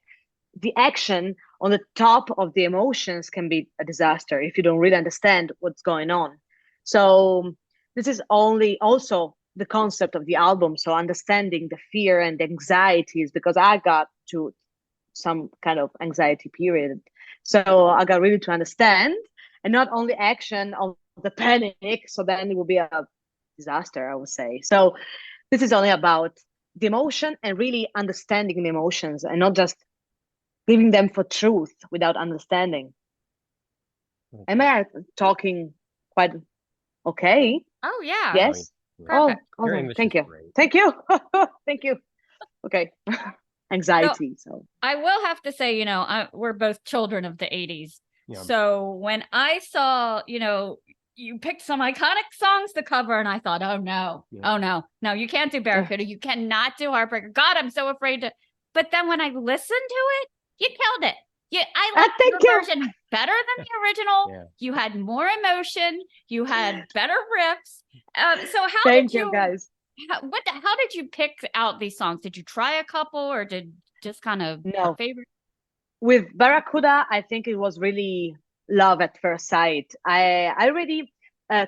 the action on the top of the emotions can be a disaster if you don't really understand what's going on. So this is only also the concept of the album. So understanding the fear and the anxieties, because I got to some kind of anxiety period. So I got really to understand, and not only action of the panic. So then it will be a disaster, I would say. So this is only about the emotion and really understanding the emotions, and not just giving them for truth without understanding. Am I talking quite okay? Oh yeah. Yes. Perfect. Oh, awesome. Thank you. Thank you. Thank you. Okay. Anxiety. So I will have to say, we're both children of the 80s. Yeah. So when I saw, you picked some iconic songs to cover, and I thought, oh no, no, you can't do Barracuda. You cannot do Heartbreaker. God, I'm so afraid to. But then when I listened to it, you killed it. I liked your version better than the original. Yeah. You had more emotion. You had better riffs. So Thank you guys. How did you pick out these songs? Did you try a couple, or did just kind of a favorite? With Barracuda, I think it was really love at first sight. I already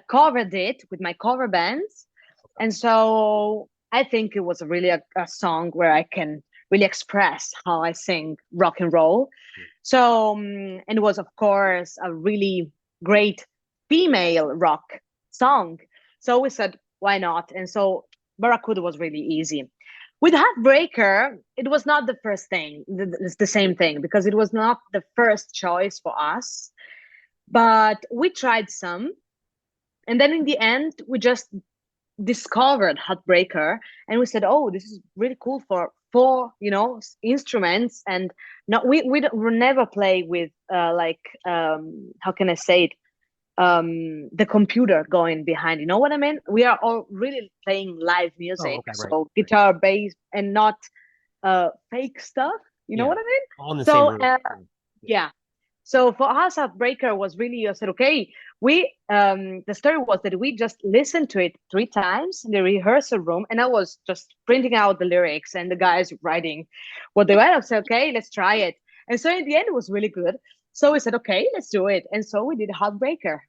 covered it with my cover bands, and so I think it was really a song where I can really express how I sing rock and roll. So, and it was, of course, a really great female rock song. So we said, why not? And so Barracuda was really easy. With Heartbreaker, it was not the first thing. It's the same thing, because it was not the first choice for us. But we tried some. And then in the end, we just discovered Heartbreaker, and we said, oh, this is really cool for instruments, and we never play with how can I say it, the computer going behind, you know what I mean? We are all really playing live music. So guitar, bass, and not fake stuff, you know what I mean? All in the same room. Yeah. So for us, Heartbreaker was really, I said, okay, the story was that we just listened to it 3 times in the rehearsal room, and I was just printing out the lyrics, and the guys writing what they were. I said, okay, let's try it. And so in the end, it was really good. So we said, okay, let's do it. And so we did Heartbreaker,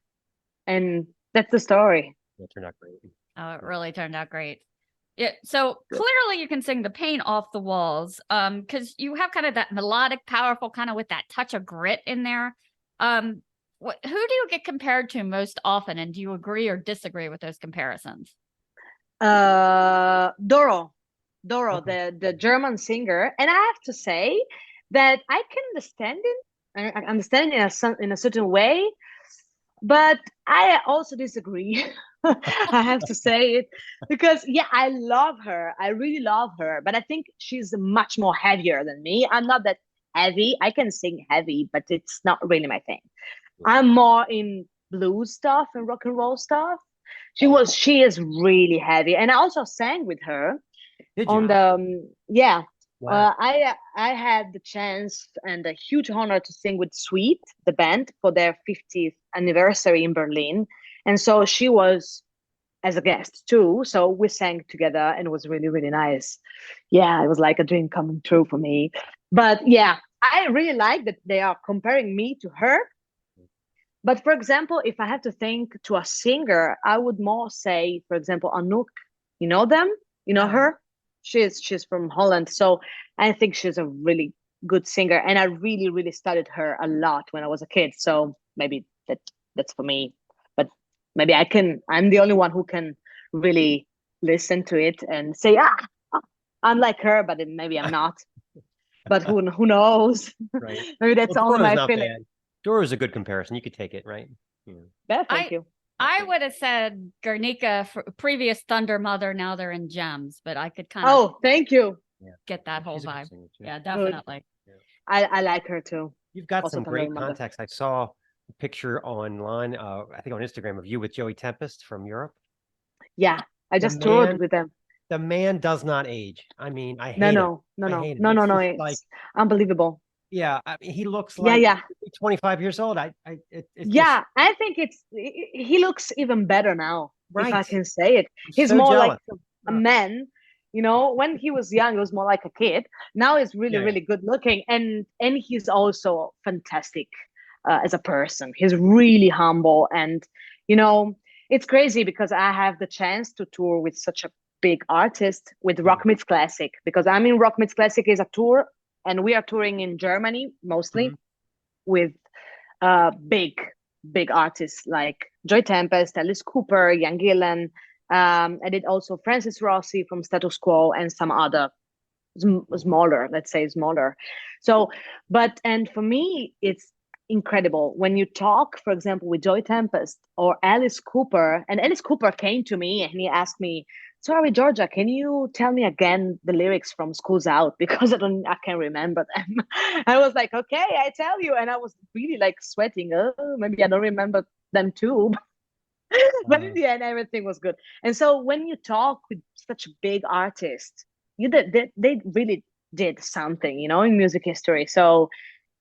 and that's the story. It turned out great. Oh, it really turned out great. Yeah, so clearly you can sing the paint off the walls, because you have kind of that melodic, powerful, kind of with that touch of grit in there. Who do you get compared to most often, and do you agree or disagree with those comparisons? Doro, the German singer, and I have to say that I can understand it in a certain way, but I also disagree. I have to say it, because I love her. I really love her, but I think she's much more heavier than me. I'm not that heavy. I can sing heavy, but it's not really my thing. I'm more in blues stuff and rock and roll stuff. She is really heavy, and I also sang with her on the Wow. I had the chance and a huge honor to sing with Sweet, the band, for their 50th anniversary in Berlin. And so she was as a guest too. So we sang together, and it was really, really nice. Yeah, it was like a dream coming true for me. But I really like that they are comparing me to her. But for example, if I have to think to a singer, I would more say, for example, Anouk. You know them? You know her? She's from Holland. So I think she's a really good singer. And I really, really studied her a lot when I was a kid. So maybe that's for me. But maybe I'm the only one who can really listen to it and say, I'm like her, but maybe I'm not. But who knows? Right. Maybe that's only my feeling. Dora is a good comparison. You could take it, right? Yeah, thank you. I would have said Guernica, previous Thunder Mother. Now they're in Gems, but I could kind of. Oh, thank you. Get that whole vibe. Yeah, definitely. Yeah. I like her too. You've got also some great contacts. I saw a picture online, I think on Instagram, of you with Joey Tempest from Europe. Yeah, I just toured with them. The man does not age. I mean, I hate No. It's like unbelievable. Yeah, I mean, he looks Yeah, like yeah. 25 years old. It's Yeah, I think he looks even better now, if I Right. can say it. I'm He's so more like jealous. a man. You know, when he was young, he was more like a kid. Now he's really, Yeah. really good looking, and he's also fantastic as a person. He's really humble, and you know, it's crazy because I have the chance to tour with such a big artist with Rock Meets Classic, because I mean Rock Meets Classic is a tour, and we are touring in Germany mostly with big artists like Joy Tempest, Alice Cooper, Ian Gillan. I did also Francis Rossi from Status Quo and some other smaller, let's say smaller. So, and for me, it's incredible when you talk, for example, with Joy Tempest or Alice Cooper. And Alice Cooper came to me and he asked me, "Sorry, Giorgia, can you tell me again the lyrics from School's Out? Because I can't remember them." I was like, "Okay, I tell you." And I was really like sweating. Oh, maybe I don't remember them too. But in the end, everything was good. And so when you talk with such a big artist, they really did something, you know, in music history. So,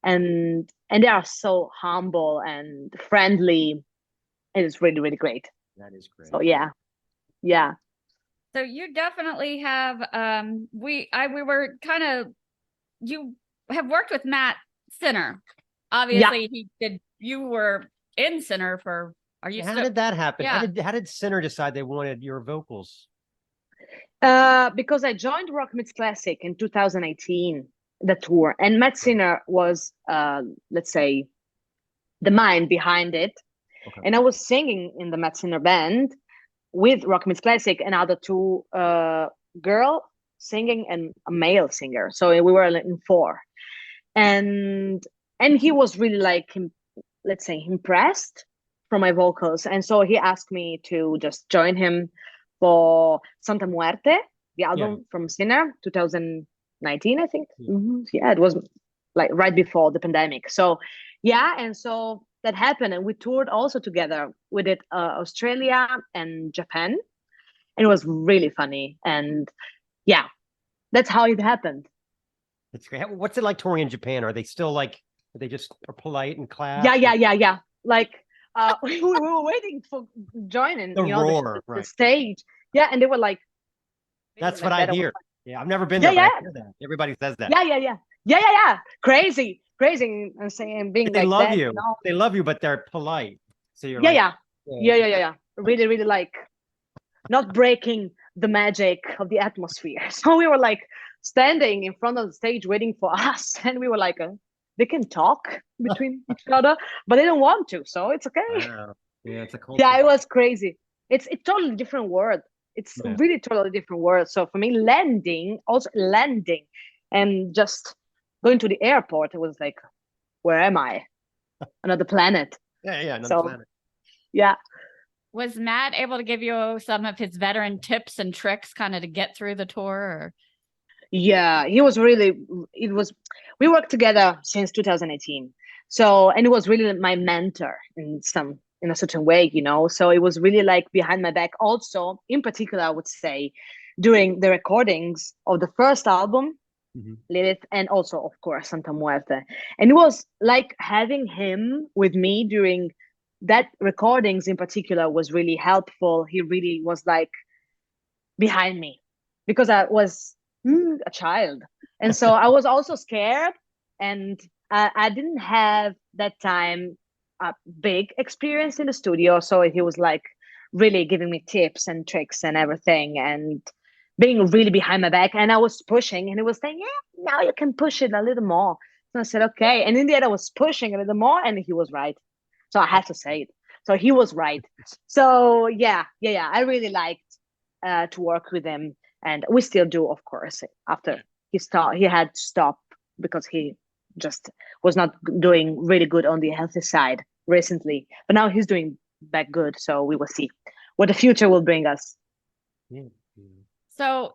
and they are so humble and friendly. It is really, really great. That is great. So yeah. So you definitely have we were kind of, you have worked with Matt Sinner. Obviously you were in Sinner for, how did that happen? Yeah. How did Sinner decide they wanted your vocals? Because I joined Rock Meets Classic in 2018, the tour, and Matt Sinner was let's say the mind behind it. Okay. And I was singing in the Matt Sinner band with Rock Meets Classic and other two girl singing and a male singer. So we were in 4. And he was really like, let's say, impressed from my vocals. And so he asked me to just join him for Santa Muerte, the album from Sinner, 2019, I think. Yeah, it was like right before the pandemic. So yeah, and so that happened, and we toured also together. We did Australia and Japan, and it was really funny. And yeah, that's how it happened. That's great. What's it like touring in Japan? Are they still like, are they just polite and class? Yeah. Like we were waiting for joining the stage. Yeah, and they were like, that's what I hear. Yeah, I've never been there, but I hear that. Everybody says that. Yeah. Crazy, and saying being. They like love that, you. you know? They love you, but they're polite. So you're yeah. Really, really like not breaking the magic of the atmosphere. So we were like standing in front of the stage waiting for us, and we were like, they can talk between each other, but they don't want to, so it's okay. Wow. Yeah, it's a culture. Yeah, it was crazy. It's a totally different world. It's really totally different world. So for me, landing and just going to the airport, it was like, where am I? Another planet. Yeah, another planet. Yeah. Was Matt able to give you some of his veteran tips and tricks kind of to get through the tour? Or? Yeah, he was really, we worked together since 2018. So, and he was really my mentor in a certain way, you know. So it was really like behind my back. Also, in particular, I would say during the recordings of the first album, Lilith, and also, of course, Santa Muerte. And it was like having him with me during that recordings in particular was really helpful. He really was like behind me because I was a child. And so I was also scared, and I didn't have that time a big experience in the studio. So he was like really giving me tips and tricks and everything, and being really behind my back. And I was pushing, and he was saying, yeah, now you can push it a little more. So I said, okay. And in the end, I was pushing a little more, and he was right. So I had to say it. So he was right. So yeah. I really liked to work with him, and we still do, of course. After he had to stop because he just was not doing really good on the healthy side recently. But now he's doing back good. So we will see what the future will bring us. So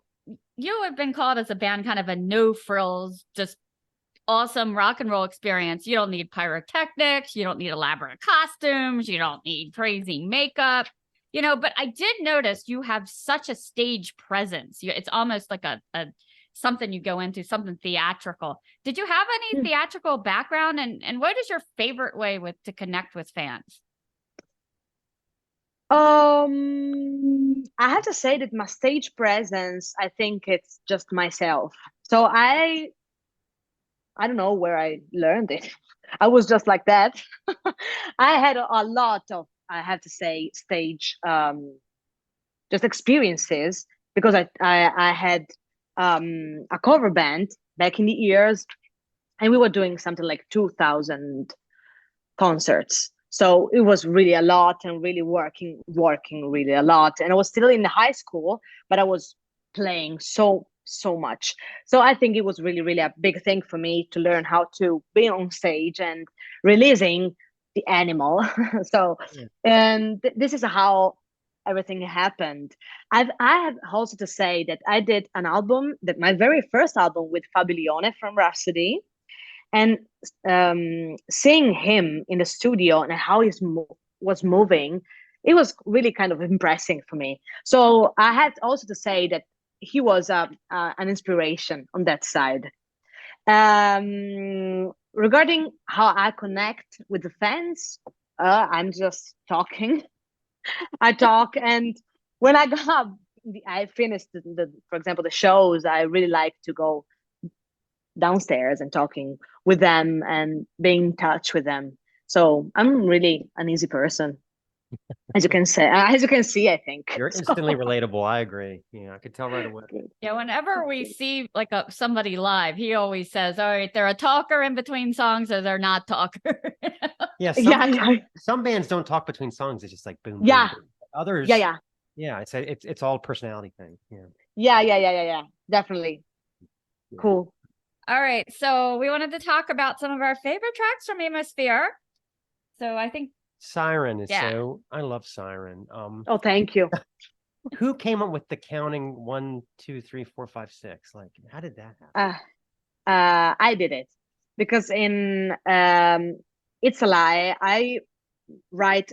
you have been called as a band kind of a no frills, just awesome rock and roll experience. You don't need pyrotechnics. You don't need elaborate costumes. You don't need crazy makeup, you know, but I did notice you have such a stage presence. It's almost like a something you go into, something theatrical. Did you have any theatrical background, and what is your favorite way to connect with fans? I have to say that my stage presence, I think it's just myself. So I don't know where I learned it. I was just like that. I had a lot of, I have to say, stage just experiences, because I had a cover band back in the years, and we were doing something like 2,000 concerts. So it was really a lot, and really working really a lot. And I was still in high school, but I was playing so much. So I think it was really a big thing for me to learn how to be on stage and releasing the animal. So, and this is how everything happened. I have also to say that I did an album, that my very first album, with Fabio from Rhapsody, and seeing him in the studio and how he was moving, it was really kind of impressive for me. So I had also to say that he was an inspiration on that side. Regarding how I connect with the fans, I'm just talking. I talk, and when I finished for example, the shows, I really like to go downstairs and talking with them and being in touch with them. So I'm really an easy person, as you can say. As you can see, I think you're instantly relatable. I agree. Yeah, I could tell right away. Yeah, whenever we see like somebody live, he always says, "All right, they're a talker in between songs, or they're not talker." Yeah, some bands don't talk between songs. It's just like boom. Yeah. Boom, boom. Others. Yeah. It's all personality thing. Yeah. Definitely. Yeah. Cool. All right, so we wanted to talk about some of our favorite tracks from Atmosphere. So I think Siren is I love Siren. Oh, thank you. Who came up with the counting 1, 2, 3, 4, 5, 6? Like, how did that happen? I did it because in It's a Lie, I write,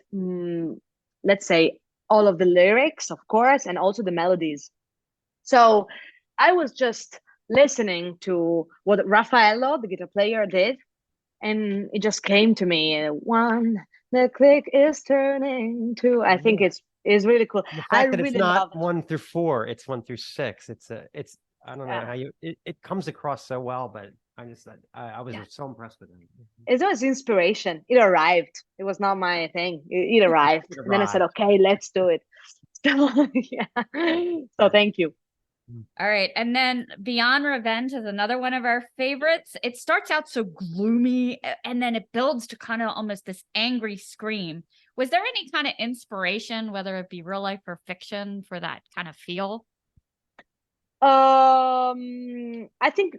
let's say, all of the lyrics, of course, and also the melodies. So I was just listening to what Raffaello, the guitar player, did, and it just came to me. One, the click is turning to. I think it's really cool. The fact that it's not 1 through 4, it's 1 through 6. It's I don't know how it comes across so well, but I just I was so impressed with it. It was inspiration. It arrived. It was not my thing. It arrived. And then I said, okay, let's do it. So So thank you. All right. And then Beyond Revenge is another one of our favorites. It starts out so gloomy, and then it builds to kind of almost this angry scream. Was there any kind of inspiration, whether it be real life or fiction, for that kind of feel? I think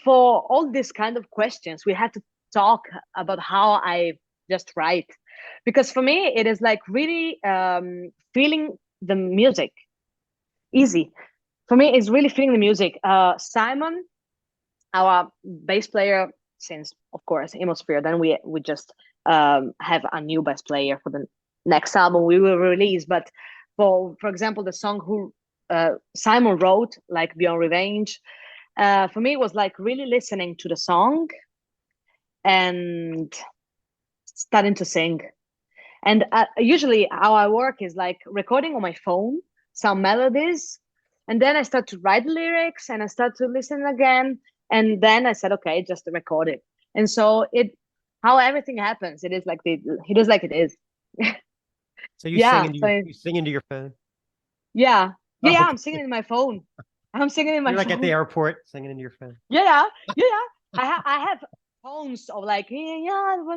for all these kind of questions, we had to talk about how I just write. Because for me, it is like really feeling the music. Easy. For me, it's really feeling the music. Simon, our bass player, since, of course, Atmosphere, then we just have a new bass player for the next album we will release. But for example, the song who Simon wrote, like Beyond Revenge, for me, it was like really listening to the song and starting to sing. And usually how I work is like recording on my phone some melodies, and then I start to write the lyrics and I start to listen again. And then I said, okay, just to record it. And so how everything happens, it is like it is like it is. So you sing into your phone? Yeah. Yeah, I'm singing in my phone. I'm singing in my phone. You're like at the airport singing into your phone. Yeah. I have tones of like, I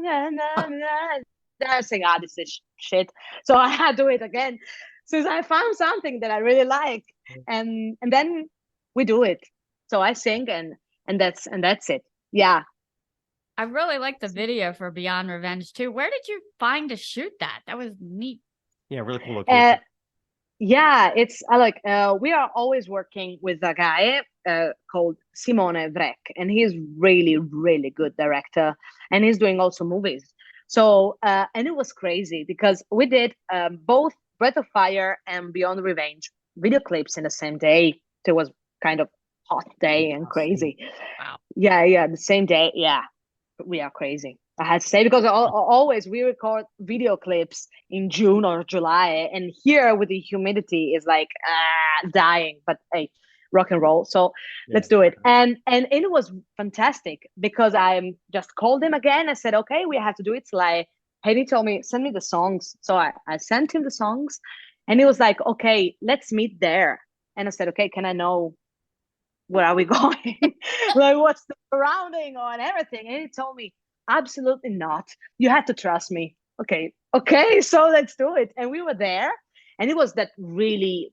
sing, this is shit. So I had to do it again. Since I found something that I really like, and then we do it. So I sing and that's it. Yeah. I really like the video for Beyond Revenge too. Where did you find to shoot that? That was neat. Yeah, really cool location. Yeah, it's we are always working with a guy called Simone Vrek, and he's really, really good director, and he's doing also movies. So and it was crazy because we did both Breath of Fire and Beyond Revenge video clips in the same day. So it was kind of hot day and crazy. Wow. Yeah, the same day. Yeah, we are crazy. I had to say, because always we record video clips in June or July, and here with the humidity is like dying. But hey, rock and roll. So let's do it. And it was fantastic because I just called him again. I said, okay, we have to do it. So like, Heidi told me, send me the songs. So I sent him the songs, and he was like, okay, let's meet there. And I said, okay, can I know where are we going? Like, what's the surrounding on everything? And he told me, absolutely not. You have to trust me. Okay, so let's do it. And we were there, and it was that really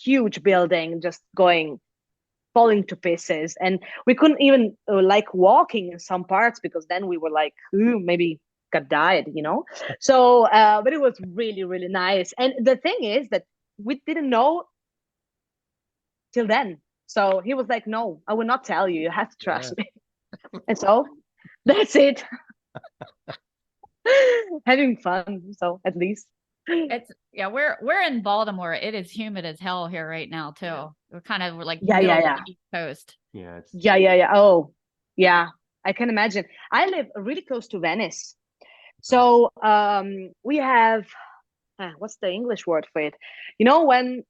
huge building just falling to pieces. And we couldn't even like walking in some parts, because then we were like, maybe got died, So, but it was really, really nice. And the thing is that we didn't know till then. So he was like, no, I will not tell you. You have to trust me. And so that's it. Having fun. So at least. We're in Baltimore. It is humid as hell here right now too. Yeah. We're kind of like yeah. The East Coast. Yeah. Oh, yeah. I can imagine. I live really close to Venice. So we have what's the English word for it? When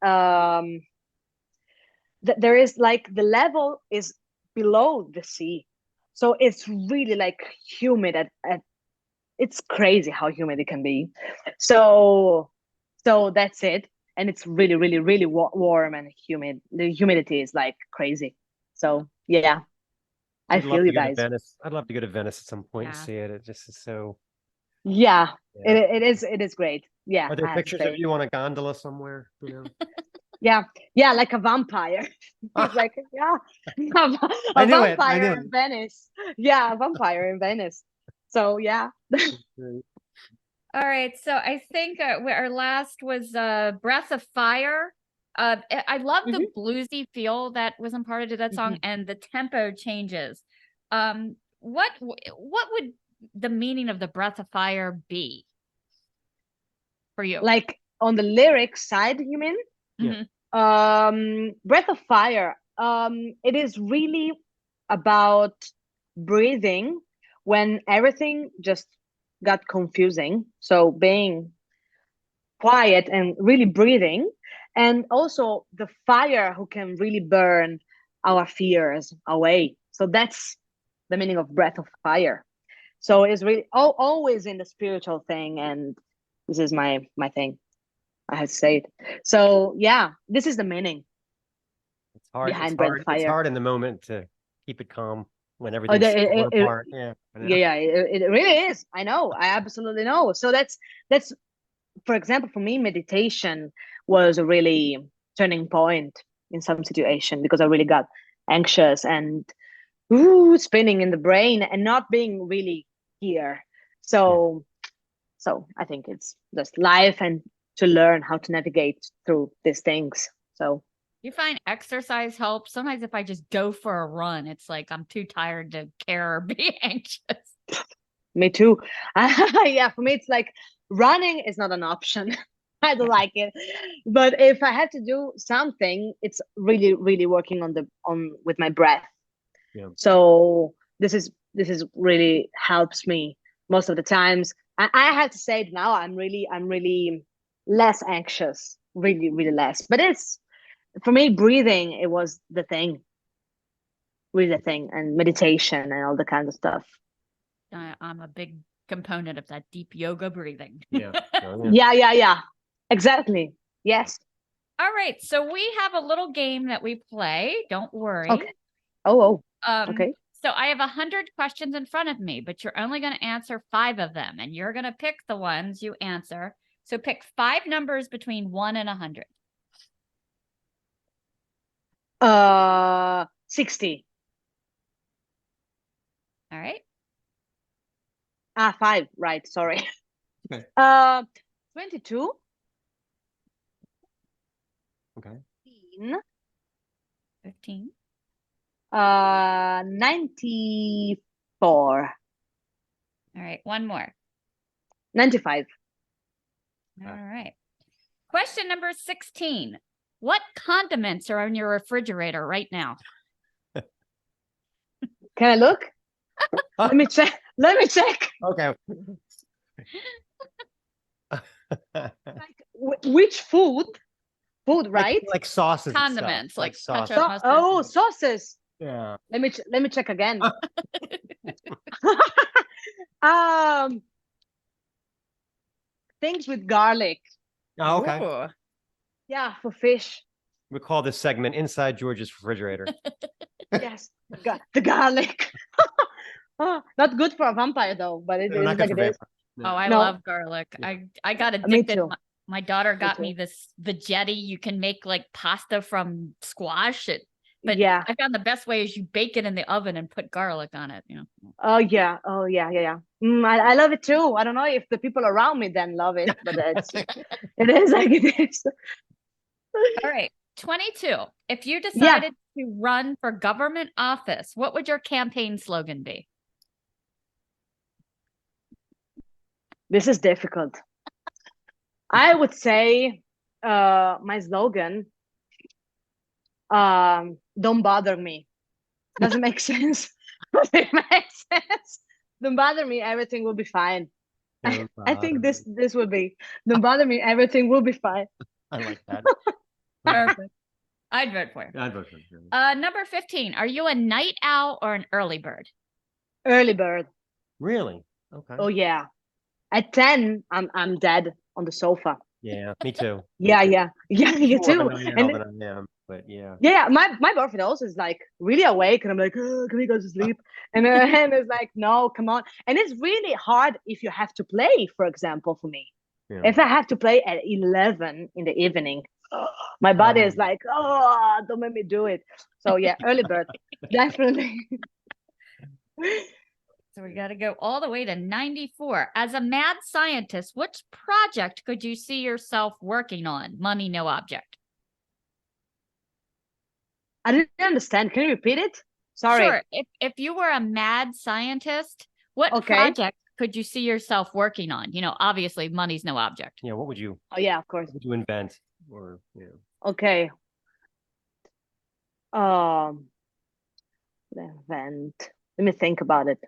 there is like the level is below the sea, so it's really like humid at it's crazy how humid it can be. So that's it. And it's really, really, really warm and humid. The humidity is like crazy. So yeah, I feel you guys. I'd love to go to Venice at some point and see it. It just is so. Yeah. It is great. Yeah. Are there pictures of you on a gondola somewhere? Yeah, like a vampire. It's like, a vampire in Venice. Yeah, a vampire in Venice. So yeah. All right, so I think our last was Breath of Fire. I love the bluesy feel that was imparted to that song, and the tempo changes. What would the meaning of the Breath of Fire be for you? Like on the lyrics side, you mean? Breath of Fire. It is really about breathing when everything just got confusing. So being quiet and really breathing, and also the fire who can really burn our fears away. So that's the meaning of Breath of Fire. So it's really always in the spiritual thing, and this is my thing. I have to say it. So yeah, this is the meaning. It's hard. It's hard in the moment to keep it calm when everything's apart. Yeah, it really is. I know. I absolutely know. So that's for example, for me, meditation was a really turning point in some situation, because I really got anxious and spinning in the brain and not being really here. So I think it's just life and to learn how to navigate through these things. So you find exercise helps? Sometimes if I just go for a run, it's like I'm too tired to care or be anxious. Me too. Yeah, for me it's like running is not an option. I don't like it. But if I have to do something, it's really, really working with my breath. Yeah. So this is really helps me most of the times. I have to say it now. I'm really less anxious, really, really less. But it's, for me, breathing, it was the thing, really the thing, and meditation and all the kind of stuff. I'm a big component of that deep yoga breathing. Yeah. Yeah. Exactly. Yes. All right. So we have a little game that we play. Don't worry. Okay. Oh. Okay. So I have 100 questions in front of me, but you're only going to answer 5 of them, and you're going to pick the ones you answer. So pick 5 numbers between 1 and 100. 60. All right. 5. Right. Sorry. Okay. 22. Okay. 15. 94. All right. One more. 95. All right. Question number 16. What condiments are on your refrigerator right now? Can I look? Let me check. Let me check. Okay. Like which food? Food, right? Like sauces. and stuff. Condiments, like sauce. ketchup, mustard. Oh, sauces. Yeah. Let me check again. Um, things with garlic. Oh, okay. Ooh. Yeah, for fish. We call this segment Inside Georgia's Refrigerator. Yes, the garlic. Oh, not good for a vampire though, but it No, is not like good it for is. vampires. Oh, I No. love garlic. I got Me addicted. too. My daughter got too. me this veggetti. You can make like pasta from squash. But Yeah. I found the best way is you bake it in the oven and put garlic on it. Oh yeah. Oh yeah. I love it too. I don't know if the people around me then love it, but it is like it is. All right. 22. If you decided to run for government office, what would your campaign slogan be? This is difficult. I would say my slogan, don't bother me. Doesn't make sense. But it makes sense. Don't bother me, everything will be fine. I think this will be, don't bother me, everything will be fine. I like that. Perfect. I'd vote for you. I'd vote for you. Number 15. Are you a night owl or an early bird? Early bird. Really? Okay. Oh yeah. At 10, I'm dead on the sofa. Yeah, me too. Yeah, you More too. of a night owl than I am, but yeah. Yeah, my boyfriend also is like really awake, and I'm like, oh, can we go to sleep? And it's like, no, come on. And it's really hard if you have to play, for example, for me. Yeah. If I have to play at 11 in the evening, my body is like, oh, don't make me do it. So yeah, early bird, definitely. So we got to go all the way to 94. As a mad scientist, which project could you see yourself working on? Money, no object. I didn't understand. Can you repeat it? Sorry. Sure. If you were a mad scientist, what project could you see yourself working on? Obviously money's no object. Yeah, what would you? Oh yeah, of course. What would you invent? Or Okay. Event. Let me think about it.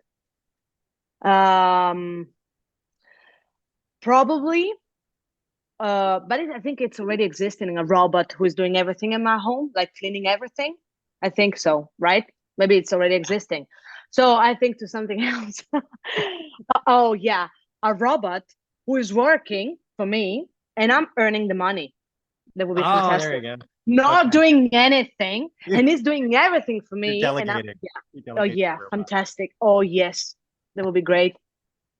Probably. But I think it's already existing, a robot who is doing everything in my home, like cleaning everything. I think so, right? Maybe it's already existing. So I think to something else. Oh yeah, a robot who is working for me and I'm earning the money. That would be fantastic. There you go. Not doing anything, and he's doing everything for me. You're delegating. Oh yeah, fantastic. Oh yes, that would be great.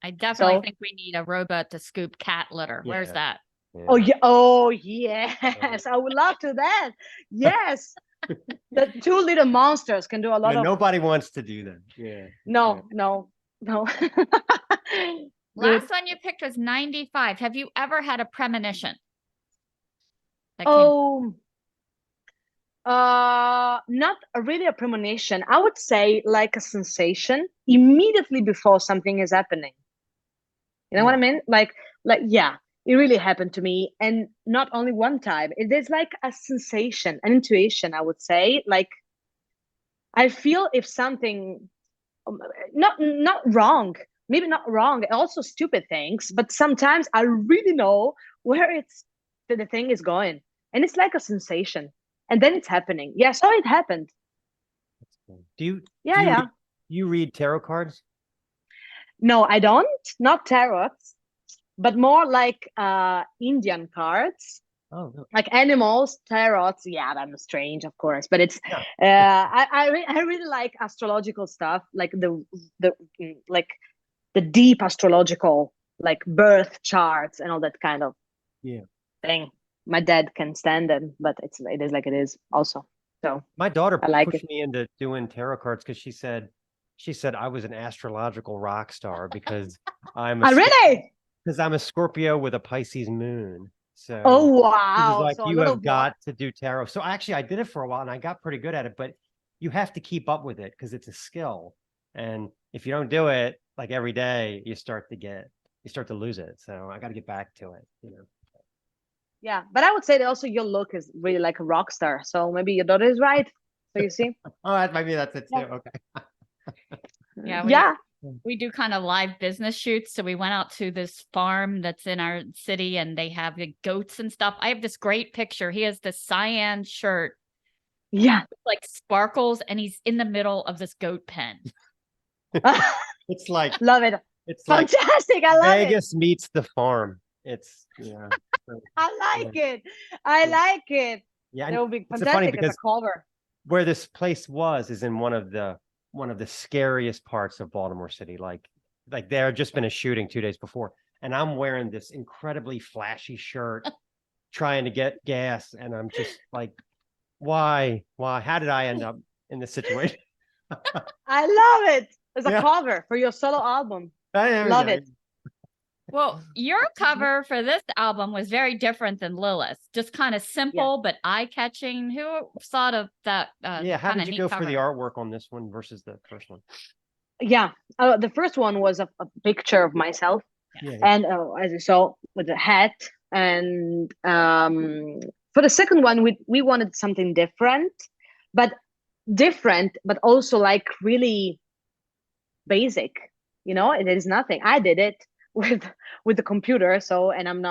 I definitely think we need a robot to scoop cat litter. Yeah. Where's that? Yeah. Oh yeah. Oh yes, I would love to that. Yes, the two little monsters can do a lot of. Nobody wants to do that. Yeah. No. Last one you picked was 95. Have you ever had a premonition? Not really a premonition. I would say like a sensation immediately before something is happening. You know what I mean? Like yeah, it really happened to me, and not only one time. It is like a sensation, an intuition. I would say, like I feel if something, not wrong, maybe not wrong, also stupid things, but sometimes I really know where the thing is going, and it's like a sensation. And then it's happening. Yeah, so it happened. That's cool. Do you? Yeah. You read tarot cards? No, I don't. Not tarot, but more like Indian cards. Oh, no. Like animals, tarots. Yeah, I'm strange, of course, but it's. I really like astrological stuff, like the deep astrological, like birth charts and all that kind of thing. My dad can stand them, but it is like it is also. So my daughter pushed me into doing tarot cards because she said I was an astrological rock star because I'm a Scorpio with a Pisces moon. So wow, like so you have got to do tarot. So actually I did it for a while and I got pretty good at it, but you have to keep up with it because it's a skill. And if you don't do it like every day, you start to lose it. So I got to get back to it, Yeah, but I would say that also your look is really like a rock star. So maybe your daughter is right. So you see. Oh, maybe that's it too. Okay. Yeah. We do kind of live business shoots. So we went out to this farm that's in our city and they have the goats and stuff. I have this great picture. He has this cyan shirt. Yeah. Like sparkles and he's in the middle of this goat pen. It's like, love it. It's fantastic. Like I love Vegas meets the farm. It's, yeah. I like it. I like it. Yeah. It would be It's funny fantastic as because a cover. where this place is in one of the scariest parts of Baltimore City. Like there had just been a shooting 2 days before, and I'm wearing this incredibly flashy shirt, trying to get gas, and I'm just like, why? How did I end up in this situation? I love it as a cover for your solo album. Love it. Well, your cover for this album was very different than Lilith. Just kind of simple, but eye-catching. Who thought of that? How did you go for the artwork on this one versus the first one? Yeah, the first one was a picture of myself, and as you saw, with a hat. And for the second one, we wanted something different, but also like really basic. It is nothing. I did it with the computer, and I'm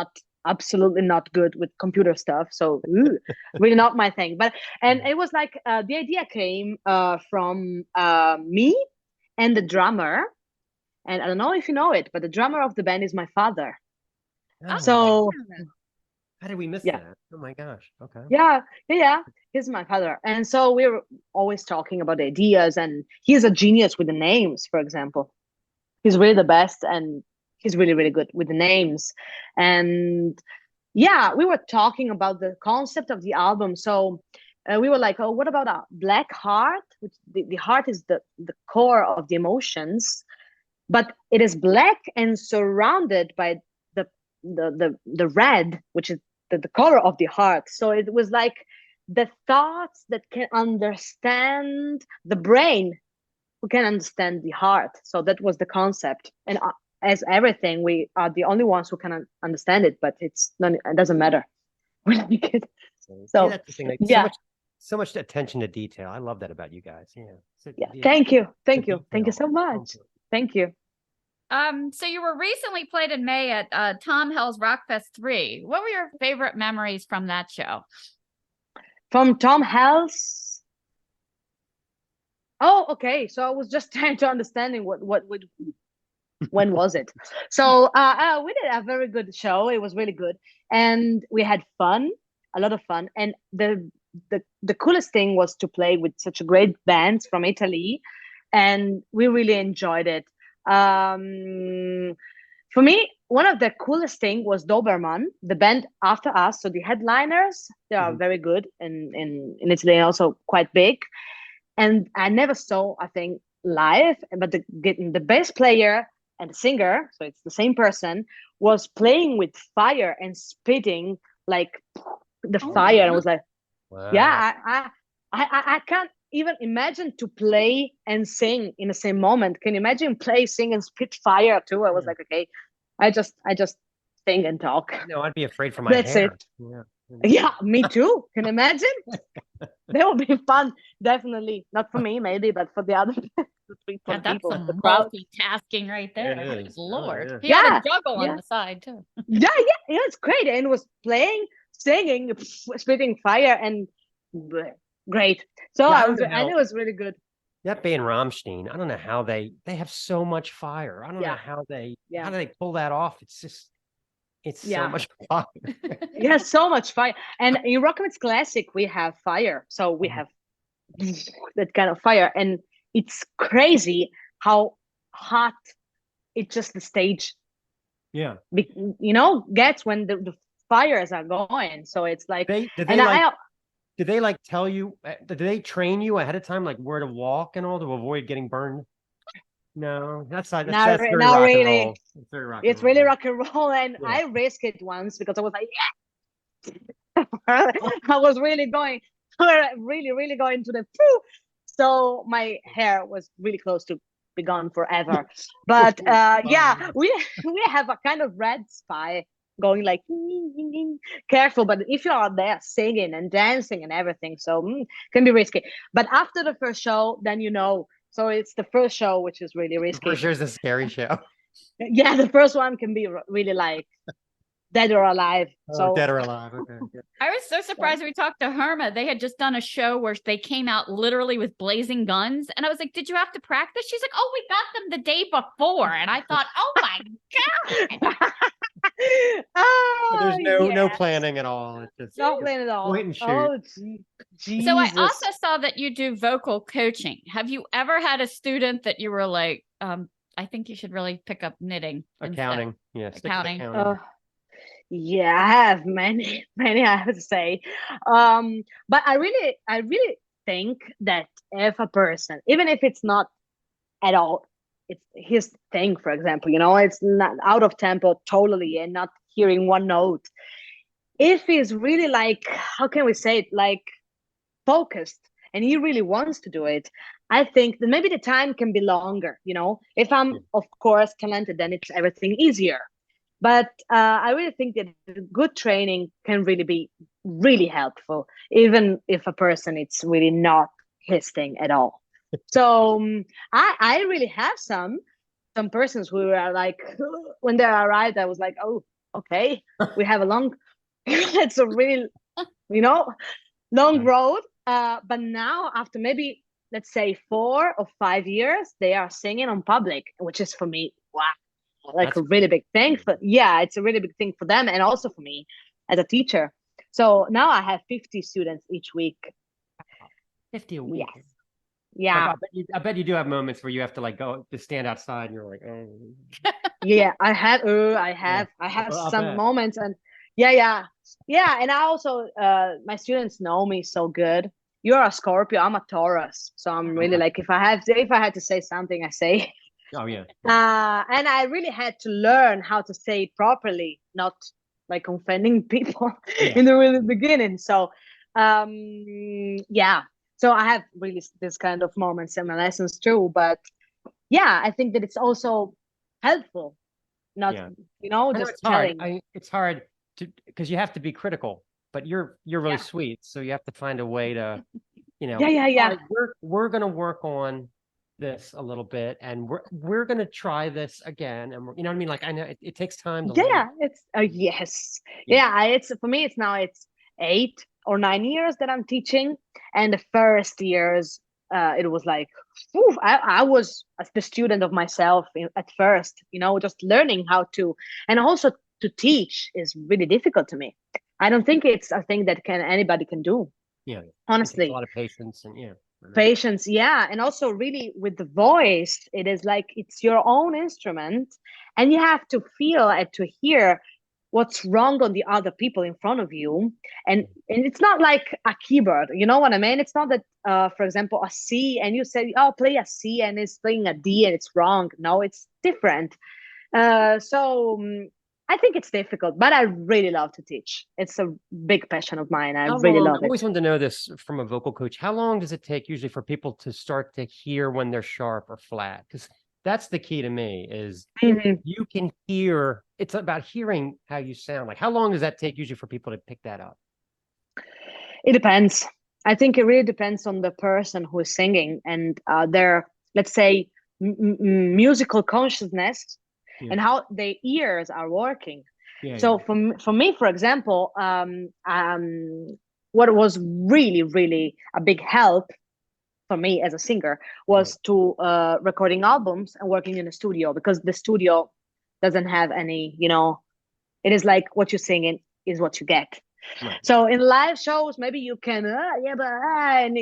absolutely not good with computer stuff, so really not my thing. But it was like the idea came from me and the drummer, and I don't know if you know it, but the drummer of the band is my father. So how did we miss that? Oh my gosh. Okay. Yeah, he's my father, and so we were always talking about the ideas, and he's a genius with the names. For example, he's really the best, and he's really, really good with the names. And we were talking about the concept of the album. So we were like, oh, what about a black heart? Which the heart is the core of the emotions, but it is black and surrounded by the red, which is the color of the heart. So it was like the thoughts that can understand the brain, who can understand the heart. So that was the concept. And as everything, we are the only ones who can understand it, but it doesn't matter. We like it. So that's the thing. Like, so much attention to detail. I love that about you guys. Thank you so much. Thank you. So you were recently played in May at Tom Hell's Rockfest 3. What were your favorite memories from that show? From Tom Hell's? Oh, okay. So I was just trying to understanding when was it? So we did a very good show. It was really good, and we had fun, a lot of fun. And the coolest thing was to play with such a great bands from Italy, and we really enjoyed it. For me, one of the coolest thing was Doberman, the band after us. So the headliners, they are very good in Italy, and also quite big. And I never saw a thing live, but the bass player and the singer, so it's the same person, was playing with fire and spitting like the fire. And I was like, wow. I can't even imagine to play and sing in the same moment. Can you imagine play, sing, and spit fire too? I was like, okay, I just sing and talk. No, I'd be afraid for my hair. That's it. Yeah, me too. Can you imagine? That would be fun. Definitely not for me, maybe, but for the other people. That's some multitasking right there. Lord, he had a juggle on the side too. Yeah, it's great, and it was playing, singing, spitting fire, and great. So and it was really good. That band Rammstein, I don't know how they have so much fire. I don't know how they pull that off. It's just so much fire. Yeah, so much fire. And in Rockets Classic, we have fire. So we have that kind of fire. And it's crazy how hot the stage gets when the fires are going. So it's like did they like tell you, did they train you ahead of time, like where to walk and all to avoid getting burned? No, that's very rock and roll. It's really rock and roll. And I risked it once because I was like, I was really going to the poo. So my hair was really close to be gone forever. But we have a kind of red spy going like careful, but if you are there singing and dancing and everything, so can be risky. But after the first show, then So it's the first show, which is really risky. For sure, it's a scary show. Yeah, the first one can be really like dead or alive. So Dead or alive. Okay. Yeah. I was so surprised when we talked to Herma. They had just done a show where they came out literally with blazing guns. And I was like, did you have to practice? She's like, oh, we got them the day before. And I thought, oh my God. Oh, There's no planning at all. It's just no plan at all. point and shoot. Oh, Jesus. So I also saw that you do vocal coaching. Have you ever had a student that you were like, I think you should really pick up knitting? Accounting. Yeah. stick with Accounting. Yeah, I have many, I have to say. But I really think that if a person, even if it's not at all, it's his thing, for example, it's not out of tempo totally and not hearing one note. If he's really like, how can we say it, like focused, and he really wants to do it, I think that maybe the time can be longer. If I'm, of course, talented, then it's everything easier. But I really think that good training can really be really helpful, even if a person, it's really not his thing at all. So I really have some persons who are like, when they arrived, I was like, oh, okay, we have a long, it's a real, long road. But now after maybe, let's say 4 or 5 years, they are singing on public, which is for me, wow. Like that's a really big thing it's a really big thing for them and also for me as a teacher. So now I have 50 students each week. 50 a week. Yes. Yeah. Like, I bet you do have moments where you have to like go to stand outside and you're like, oh. Yeah, I have some moments, and yeah. And I also my students know me so good. You're a Scorpio, I'm a Taurus, so I'm really like, if I had to say something, I say. Oh yeah. And I really had to learn how to say it properly, not like offending people in the really beginning. So so I have really this kind of moments in my lessons too. But yeah, I think that it's also helpful, not just telling. It's hard to, because you have to be critical, but you're really sweet, so you have to find a way to Yeah. We're gonna work on this a little bit, and we're gonna try this again, and you know what I mean, like I know it takes time to learn. It's it's for me, it's 8 or 9 years that I'm teaching, and the first years it was like I was the student of myself at first, just learning how to, and also to teach is really difficult to me. I don't think it's a thing that anybody can do, honestly. A lot of patience and patience, and also really with the voice, it is like it's your own instrument, and you have to feel and to hear what's wrong on the other people in front of you, and it's not like a keyboard, you know what I mean? It's not that for example a C and you say, oh, play a C, and it's playing a D and it's wrong. No, it's different. So I think it's difficult, but I really love to teach. It's a big passion of mine. I really love it. I always wanted to know this from a vocal coach. How long does it take usually for people to start to hear when they're sharp or flat? Because that's the key to me, is you can hear. It's about hearing how you sound. Like, how long does that take usually for people to pick that up? It depends. I think it really depends on the person who is singing and their, let's say, musical consciousness. And how their ears are working. So for me, for example, what was really, really a big help for me as a singer was to recording albums and working in a studio, because the studio doesn't have any, it is like what you're singing is what you get. So in live shows, maybe you can, and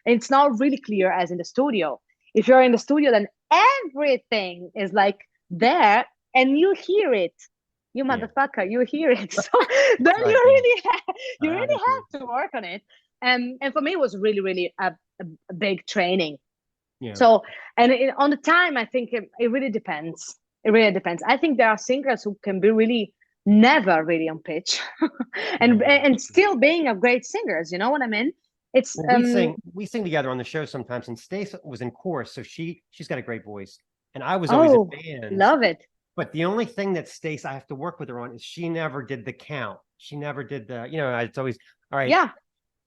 it's not really clear as in the studio. If you're in the studio, then everything is like there, and you hear it, you motherfucker, you hear it. So then you really have to work on it. And for me, it was really, really a big training. So, and on the time, I think it really depends. It really depends. I think there are singers who can be really never really on pitch and still being a great singers. You know what I mean? It's we sing together on the show sometimes, and Stace was in chorus, so she's got a great voice. And I was always in band. Love it. But the only thing that Stace I have to work with her on is she never did the count. She never did the, it's always, all right. Yeah.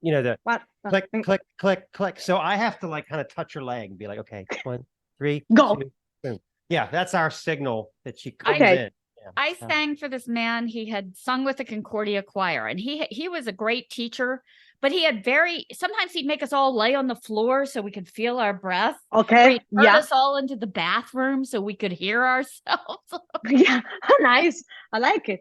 you know, the What? click, click, click, click. So I have to like kind of touch her leg and be like, okay, 1, 3, Go. 2, boom. Yeah, that's our signal that she comes Okay. in. Yeah. I sang for this man. He had sung with the Concordia Choir, and he was a great teacher, but he had sometimes he'd make us all lay on the floor so we could feel our breath. Or Okay. he'd turn Yeah. us all into the bathroom so we could hear ourselves. Yeah. Nice. I like it.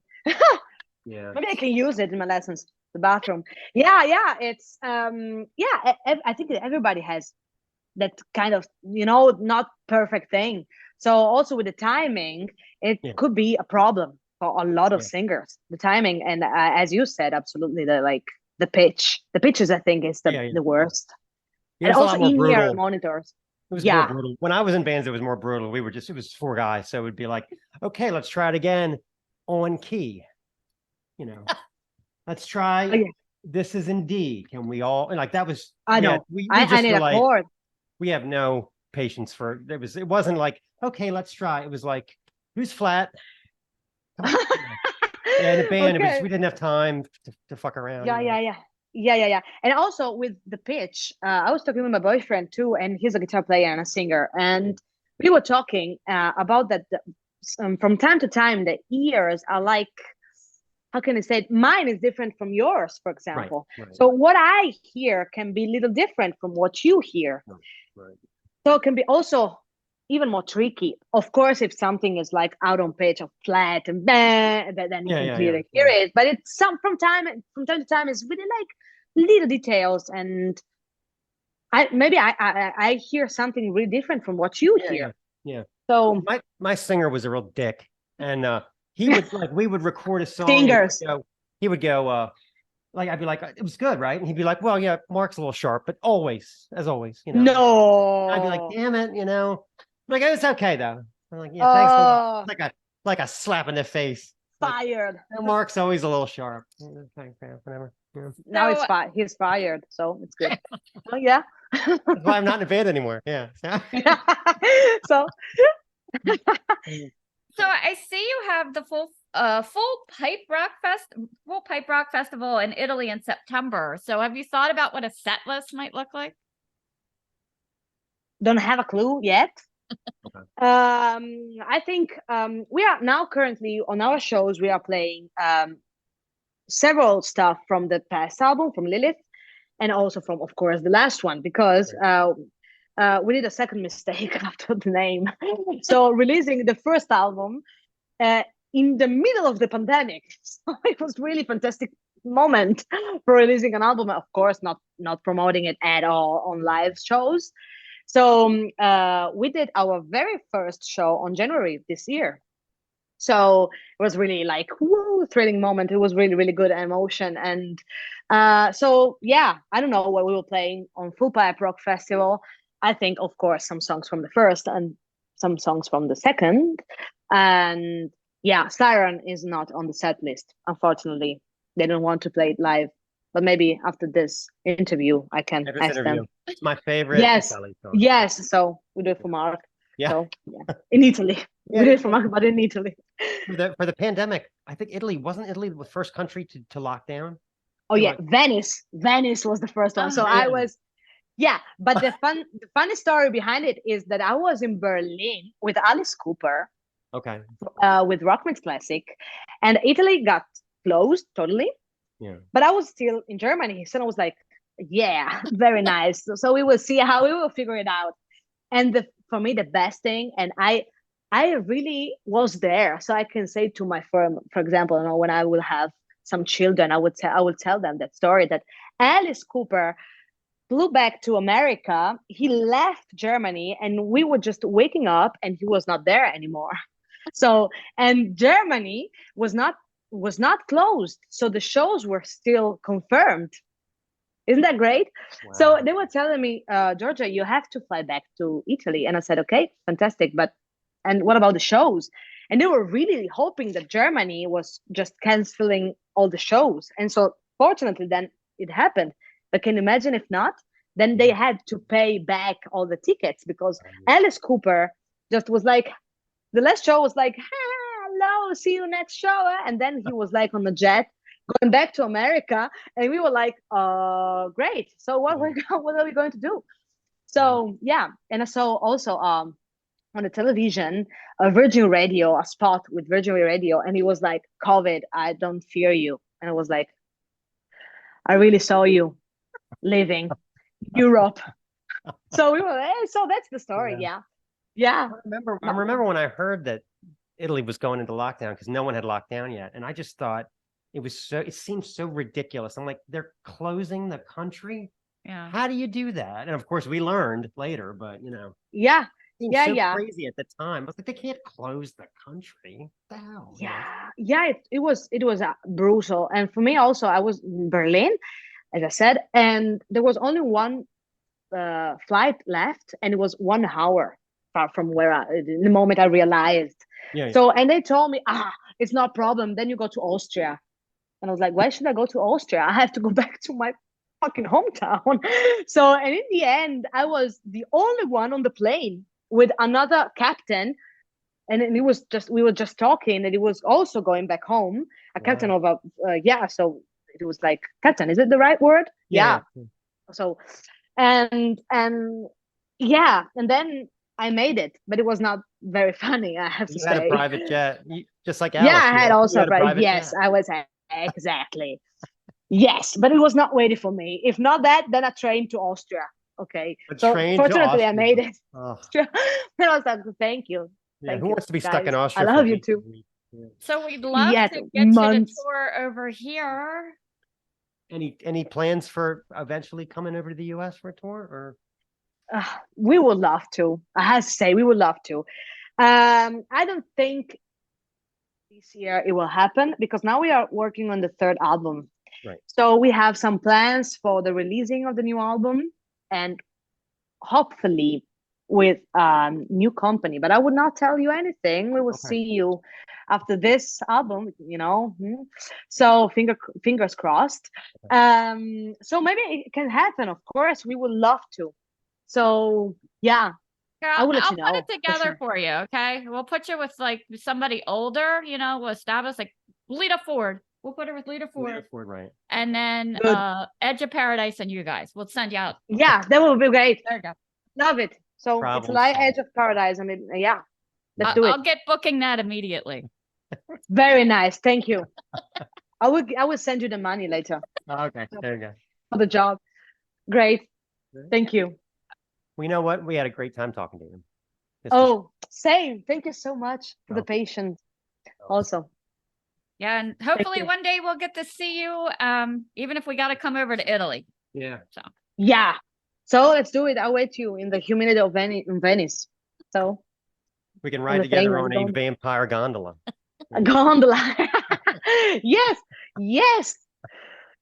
Yeah. Maybe I can use it in my lessons. The bathroom. Yeah. It's I think that everybody has that kind of, not perfect thing. So also with the timing, it could be a problem for a lot of singers. The timing, and as you said, absolutely, the pitch. The pitches, I think, is the worst. Yeah, and also in-ear monitors. It was more brutal. When I was in bands, it was more brutal. It was 4 guys, so it would be like, okay, let's try it again on key. Let's try. This is in D. Can we all? And like that was. I know. I need a chord. We have no patience for it wasn't like, okay, let's try. It was like, who's flat? Come on. And the band, we didn't have time to fuck around. Yeah. And also with the pitch, I was talking with my boyfriend too, and he's a guitar player and a singer, and we were talking about that. From time to time, the ears are like, how can I say it? Mine is different from yours, for example. Right. So what I hear can be a little different from what you hear. Right. So it can be also even more tricky. Of course, if something is like out on pitch or flat and then you can clearly hear it. But it's from time to time, it's really like little details, and I hear something really different from what you hear. Yeah. So my singer was a real dick, and he would we would record a song. Singers. He would go. I'd be like, it was good, right? And he'd be like, well, yeah, Mark's a little sharp, but as always, No. I'd be like, damn it, I'm like, it's okay though. I'm like, yeah, thanks a lot. It's like a slap in the face. Fired. Like, Mark's always a little sharp. Thanks, whatever. Yeah. Now he's fired, so it's good. Oh yeah. That's why I'm not in a band anymore. Yeah. So. So I see you have the full pipe rock festival in Italy in September. So have you thought about what a set list might look like? Don't have a clue yet. Okay. I think we are now currently on our shows. We are playing several stuff from the past album, from Lilith, and also from, of course, the last one, because we did a second mistake after the name. So releasing the first album in the middle of the pandemic. So it was really fantastic moment for releasing an album. Of course, not promoting it at all on live shows. So we did our very first show on January this year. So it was really like, woo, thrilling moment. It was really, really good emotion. And so, yeah, I don't know what we were playing on Full Pipe Rock Festival. I think, of course, some songs from the first and some songs from the second. And yeah, Siren is not on the set list, unfortunately. They don't want to play it live. But maybe after this interview, I can ask them. It's my favorite. Yes. So we do it for Mark. Yeah. So, yeah. In Italy. We did it for Mark, but in Italy. For the pandemic, I think wasn't Italy the first country to lock down? Oh, yeah. Venice. Venice was the first one. So I was... Yeah, but the funny story behind it is that I was in Berlin with Alice Cooper. Okay. With Rock Mix Classic, and Italy got closed totally. Yeah. But I was still in Germany, so I was like, "Yeah, very nice." So we will see how we will figure it out. And for me, the best thing, and I really was there, so I can say to my firm, for example, when I will have some children, I will tell them that story that Alice Cooper flew back to America. He left Germany, and we were just waking up, and he was not there anymore. So, and Germany was not closed, so the shows were still confirmed. Isn't that great? Wow. So they were telling me, Giorgia, you have to fly back to Italy, and I said, okay, fantastic, and what about the shows? And they were really hoping that Germany was just canceling all the shows, and so fortunately, then it happened. But can you imagine if not? Then they had to pay back all the tickets because Alice Cooper just was like, the last show was like, hello, see you next show. And then he was like on the jet going back to America. And we were like, great. So what are we going to do? So yeah. And I saw also on the television a Virgin Radio, a spot with Virgin Radio, and it was like, COVID, I don't fear you. And I was like, I really saw you living Europe. So we were, so that's the story. Yeah. I remember when I heard that Italy was going into lockdown because no one had locked down yet. And I just thought it seemed so ridiculous. I'm like, they're closing the country. Yeah. How do you do that? And of course we learned later, but Yeah. So crazy at the time. I was like, they can't close the country. What the hell? Yeah. It was brutal. And for me also, I was in Berlin, as I said, and there was only one flight left, and it was 1 hour far from where the moment I realized. So, and they told me, it's not a problem. Then you go to Austria. And I was like, why should I go to Austria? I have to go back to my fucking hometown. So, and in the end, I was the only one on the plane with another captain. And we were just talking, and he was also going back home. A captain of so it was like, captain, is it the right word? Yeah. So, and yeah, and then I made it, but it was not very funny, I have to say. You had a private jet, just like Alice. Yeah, I had also a private yes, jet. I was exactly. Yes, but it was not waiting for me. If not that, then I trained to Austria. Okay, so fortunately I made it. And I was like, thank you. Who wants to be guys. stuck in Austria? I love you too. So we'd love to get you to tour over here. Any plans for eventually coming over to the US for a tour, or? We would love to. I have to say, we would love to. I don't think this year it will happen, because now we are working on the 3rd album. Right. So we have some plans for the releasing of the new album, and hopefully with new company. But I would not tell you anything. We will see you after this album, So fingers crossed. So maybe it can happen. Of course, we would love to. So yeah, Girl, I will let I'll you know. put it together for you, okay? We'll put you with like somebody older, we'll establish like Lita Ford. We'll put her with Lita Ford. Lita Ford, right? And then Edge of Paradise and you guys. We'll send you out. Yeah, that will be great. There you go. Love it. So it's like Edge of Paradise. I mean, yeah, let's do it. I'll get booking that immediately. Very nice. Thank you. I will send you the money later. Okay, there you go. For the job. Great. Thank you. Well, you know what? We had a great time talking to you. Same. Thank you so much for the patience. Also. Yeah, and hopefully one day we'll get to see you, even if we got to come over to Italy. Yeah. So. Yeah. So let's do it. I'll wait you in the humidity of Venice. So we can ride together on a vampire gondola. A gondola. Yes.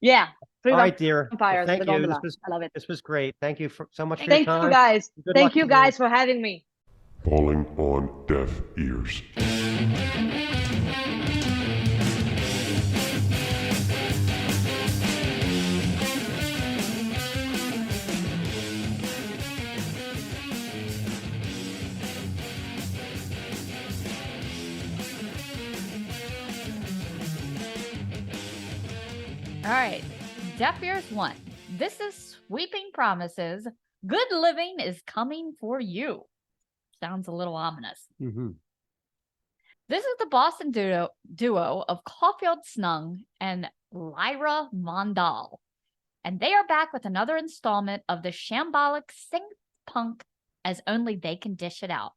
Yeah. All right, dear. Vampires, thank you. I love it. This was great. Thank you so much for your time. Thank you, guys. Thank you guys for having me. Falling on deaf ears. All right. Deaf Ears 1. This is Sweeping Promises. Good living is coming for you. Sounds a little ominous. Mm-hmm. This is the Boston duo of Caulfield Snung and Lyra Mondal. And they are back with another installment of the shambolic synth punk as only they can dish it out.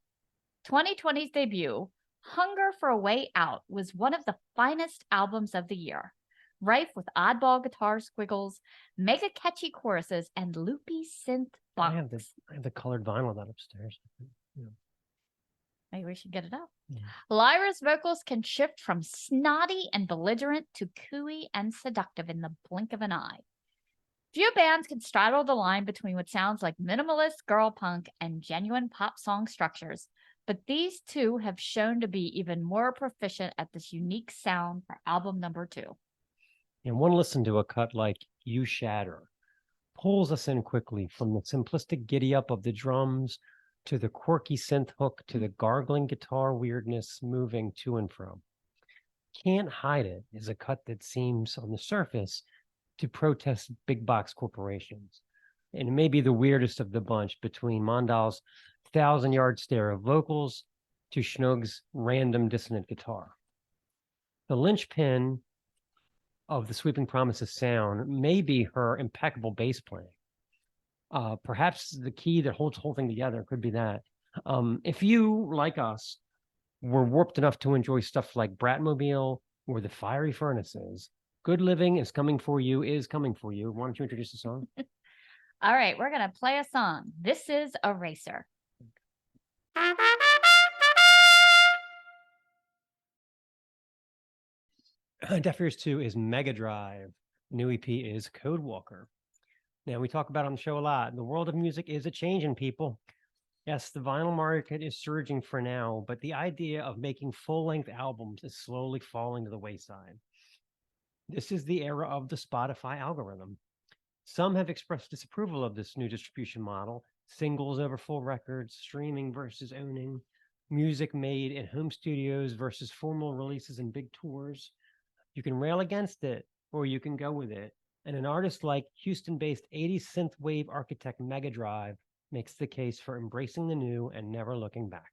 2020's debut, Hunger for a Way Out, was one of the finest albums of the year. Rife with oddball guitar squiggles, mega catchy choruses, and loopy synth bunks. I have the colored vinyl of that upstairs. Yeah. Maybe we should get it up. Yeah. Lyra's vocals can shift from snotty and belligerent to cooey and seductive in the blink of an eye. Few bands can straddle the line between what sounds like minimalist girl punk and genuine pop song structures, but these two have shown to be even more proficient at this unique sound for album number 2. And one listen to a cut like You Shatter pulls us in quickly from the simplistic giddy up of the drums to the quirky synth hook to the gargling guitar weirdness moving to and fro. Can't Hide It is a cut that seems on the surface to protest big box corporations. And it may be the weirdest of the bunch between Mondal's 1,000-yard stare of vocals to Schnoog's random dissonant guitar. The linchpin of the Sweeping Promises sound may be her impeccable bass playing. Perhaps the key that holds the whole thing together could be that. If you, like us, were warped enough to enjoy stuff like Bratmobile or the Fiery Furnaces, Good Living is coming for you. Why don't you introduce the song? All right, we're going to play a song. This is Eraser. Deaf Ears 2 is Mega Drive. New EP is Code Walker. Now, we talk about on the show a lot. The world of music is a changing, people. Yes, the vinyl market is surging for now, but the idea of making full-length albums is slowly falling to the wayside. This is the era of the Spotify algorithm. Some have expressed disapproval of this new distribution model, singles over full records, streaming versus owning, music made in home studios versus formal releases and big tours. You can rail against it, or you can go with it. And an artist like Houston-based 80s synthwave architect Mega Drive makes the case for embracing the new and never looking back.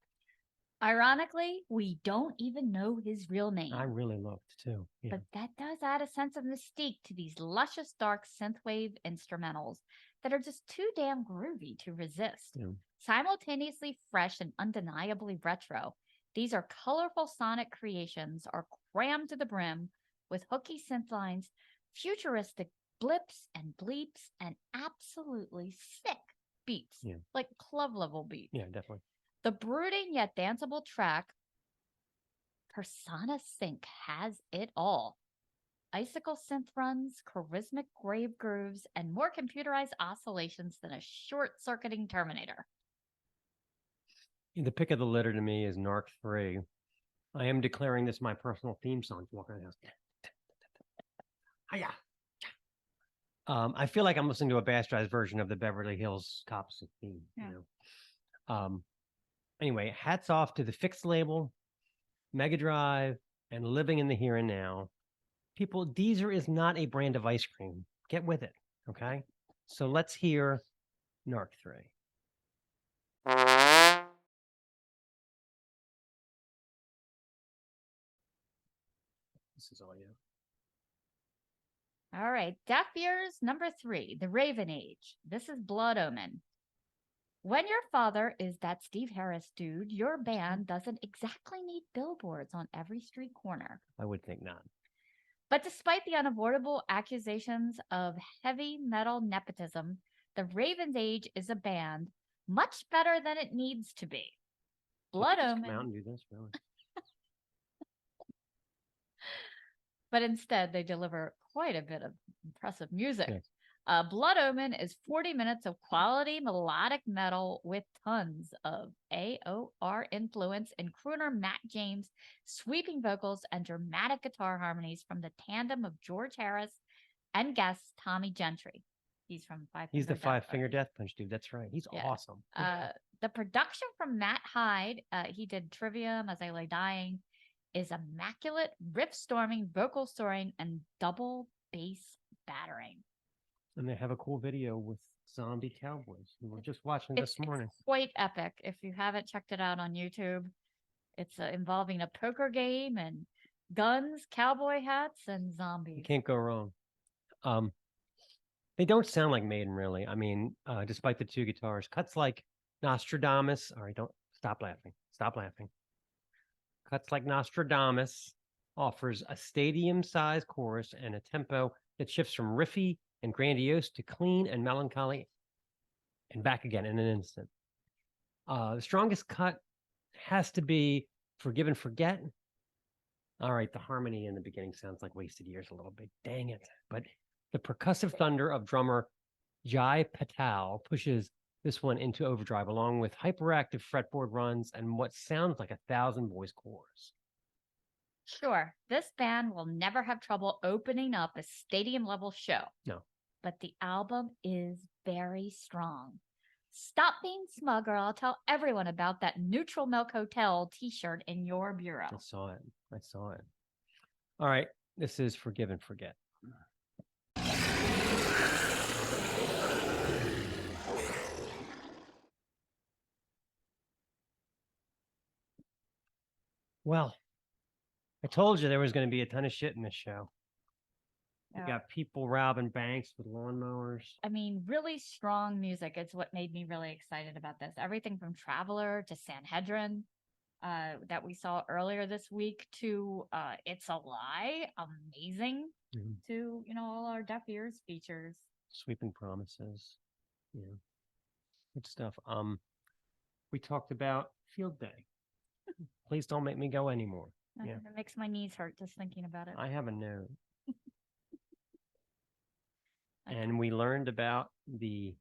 Ironically, we don't even know his real name. I really looked too. Yeah. But that does add a sense of mystique to these luscious, dark synthwave instrumentals that are just too damn groovy to resist. Yeah. Simultaneously fresh and undeniably retro, these are colorful sonic creations are crammed to the brim with hooky synth lines, futuristic blips and bleeps, and absolutely sick beats, like club level beats. Yeah, definitely. The brooding yet danceable track, Persona Sync, has it all. Icicle synth runs, charismatic grave grooves, and more computerized oscillations than a short-circuiting Terminator. The pick of the litter to me is Narc 3. I am declaring this my personal theme song. Walk around the house. Hiya. I feel like I'm listening to a bastardized version of the Beverly Hills Cops theme. Yeah. You know? Anyway, hats off to the Fixed label, Mega Drive, and living in the here and now. People, Deezer is not a brand of ice cream. Get with it, okay? So let's hear Narc 3. This is all you. All right, Deaf Ears number 3, The Raven Age. This is Blood Omen. When your father is that Steve Harris dude, your band doesn't exactly need billboards on every street corner. I would think not. But despite the unavoidable accusations of heavy metal nepotism, The Raven's Age is a band much better than it needs to be. Blood Omen. Come out and do this, really. But instead, they deliver quite a bit of impressive music. Yes. Blood Omen is 40 minutes of quality melodic metal with tons of AOR influence and crooner Matt James, sweeping vocals, and dramatic guitar harmonies from the tandem of George Harris and guest Tommy Gentry. He's from Five. He's the Five-Finger Death Punch dude. That's right. He's awesome. The production from Matt Hyde, he did Trivium, As I Lay Dying, is immaculate, riff-storming, vocal soaring, and double bass battering. And they have a cool video with zombie cowboys. We were just watching this morning. It's quite epic. If you haven't checked it out on YouTube, it's involving a poker game and guns, cowboy hats, and zombies. You can't go wrong. They don't sound like Maiden, really. I mean, despite the two guitars. Cuts like Nostradamus. All right, don't stop laughing. Stop laughing. Cuts like Nostradamus offers a stadium-sized chorus and a tempo that shifts from riffy and grandiose to clean and melancholy and back again in an instant. The strongest cut has to be Forgive and Forget. All right, the harmony in the beginning sounds like Wasted Years a little bit. Dang it. But the percussive thunder of drummer Jai Patel pushes this one into overdrive, along with hyperactive fretboard runs and what sounds like 1,000 voice chorus. Sure, this band will never have trouble opening up a stadium-level show. No. But the album is very strong. Stop being smug or I'll tell everyone about that Neutral Milk Hotel t-shirt in your bureau. I saw it. All right. This is Forgive and Forget. Well, I told you there was going to be a ton of shit in this show. You got people robbing banks with lawnmowers. I mean, really strong music. It's what made me really excited about this. Everything from Traveler to Sanhedrin that we saw earlier this week to It's a Lie. Amazing. Mm-hmm. To, all our Deaf Ears features. Sweeping Promises. Yeah. Good stuff. We talked about Field Day. Please don't make me go anymore. Yeah. It makes my knees hurt just thinking about it. I have a note. And we learned about the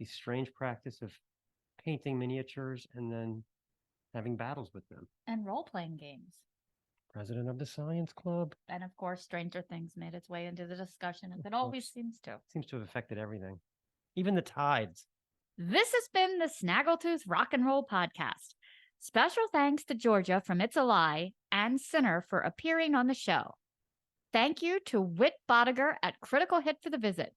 strange practice of painting miniatures and then having battles with them. And role-playing games. President of the Science Club. And of course, Stranger Things made its way into the discussion, as it always seems to. Seems to have affected everything. Even the tides. This has been the Snaggletooth Rock and Roll Podcast. Special thanks to Giorgia from It's a Lie and Sinner for appearing on the show. Thank you to Whit Bodiger at Critical Hit for the visit.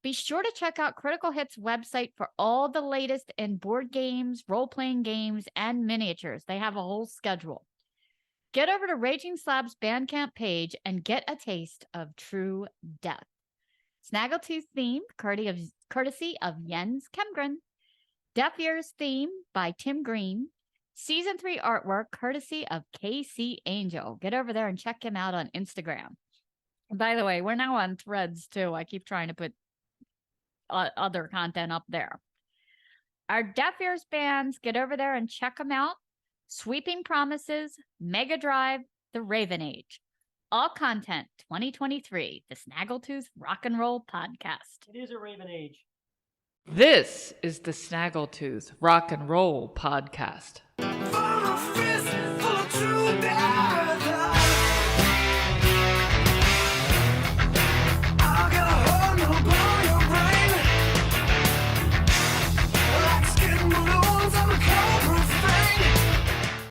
Be sure to check out Critical Hit's website for all the latest in board games, role-playing games, and miniatures. They have a whole schedule. Get over to Raging Slab's Bandcamp page and get a taste of true death. Snaggletooth theme, courtesy of Jens Kemgren. Deaf Ears theme by Tim Green. Season 3 artwork, courtesy of KC Angel. Get over there and check him out on Instagram. By the way, we're now on Threads too. I keep trying to put other content up there. Our Deaf Ears bands, get over there and check them out. Sweeping Promises, Mega Drive, The Raven Age. All content 2023, the Snaggletooth Rock and Roll Podcast. It is a Raven Age. This is the Snaggletooth Rock and Roll Podcast.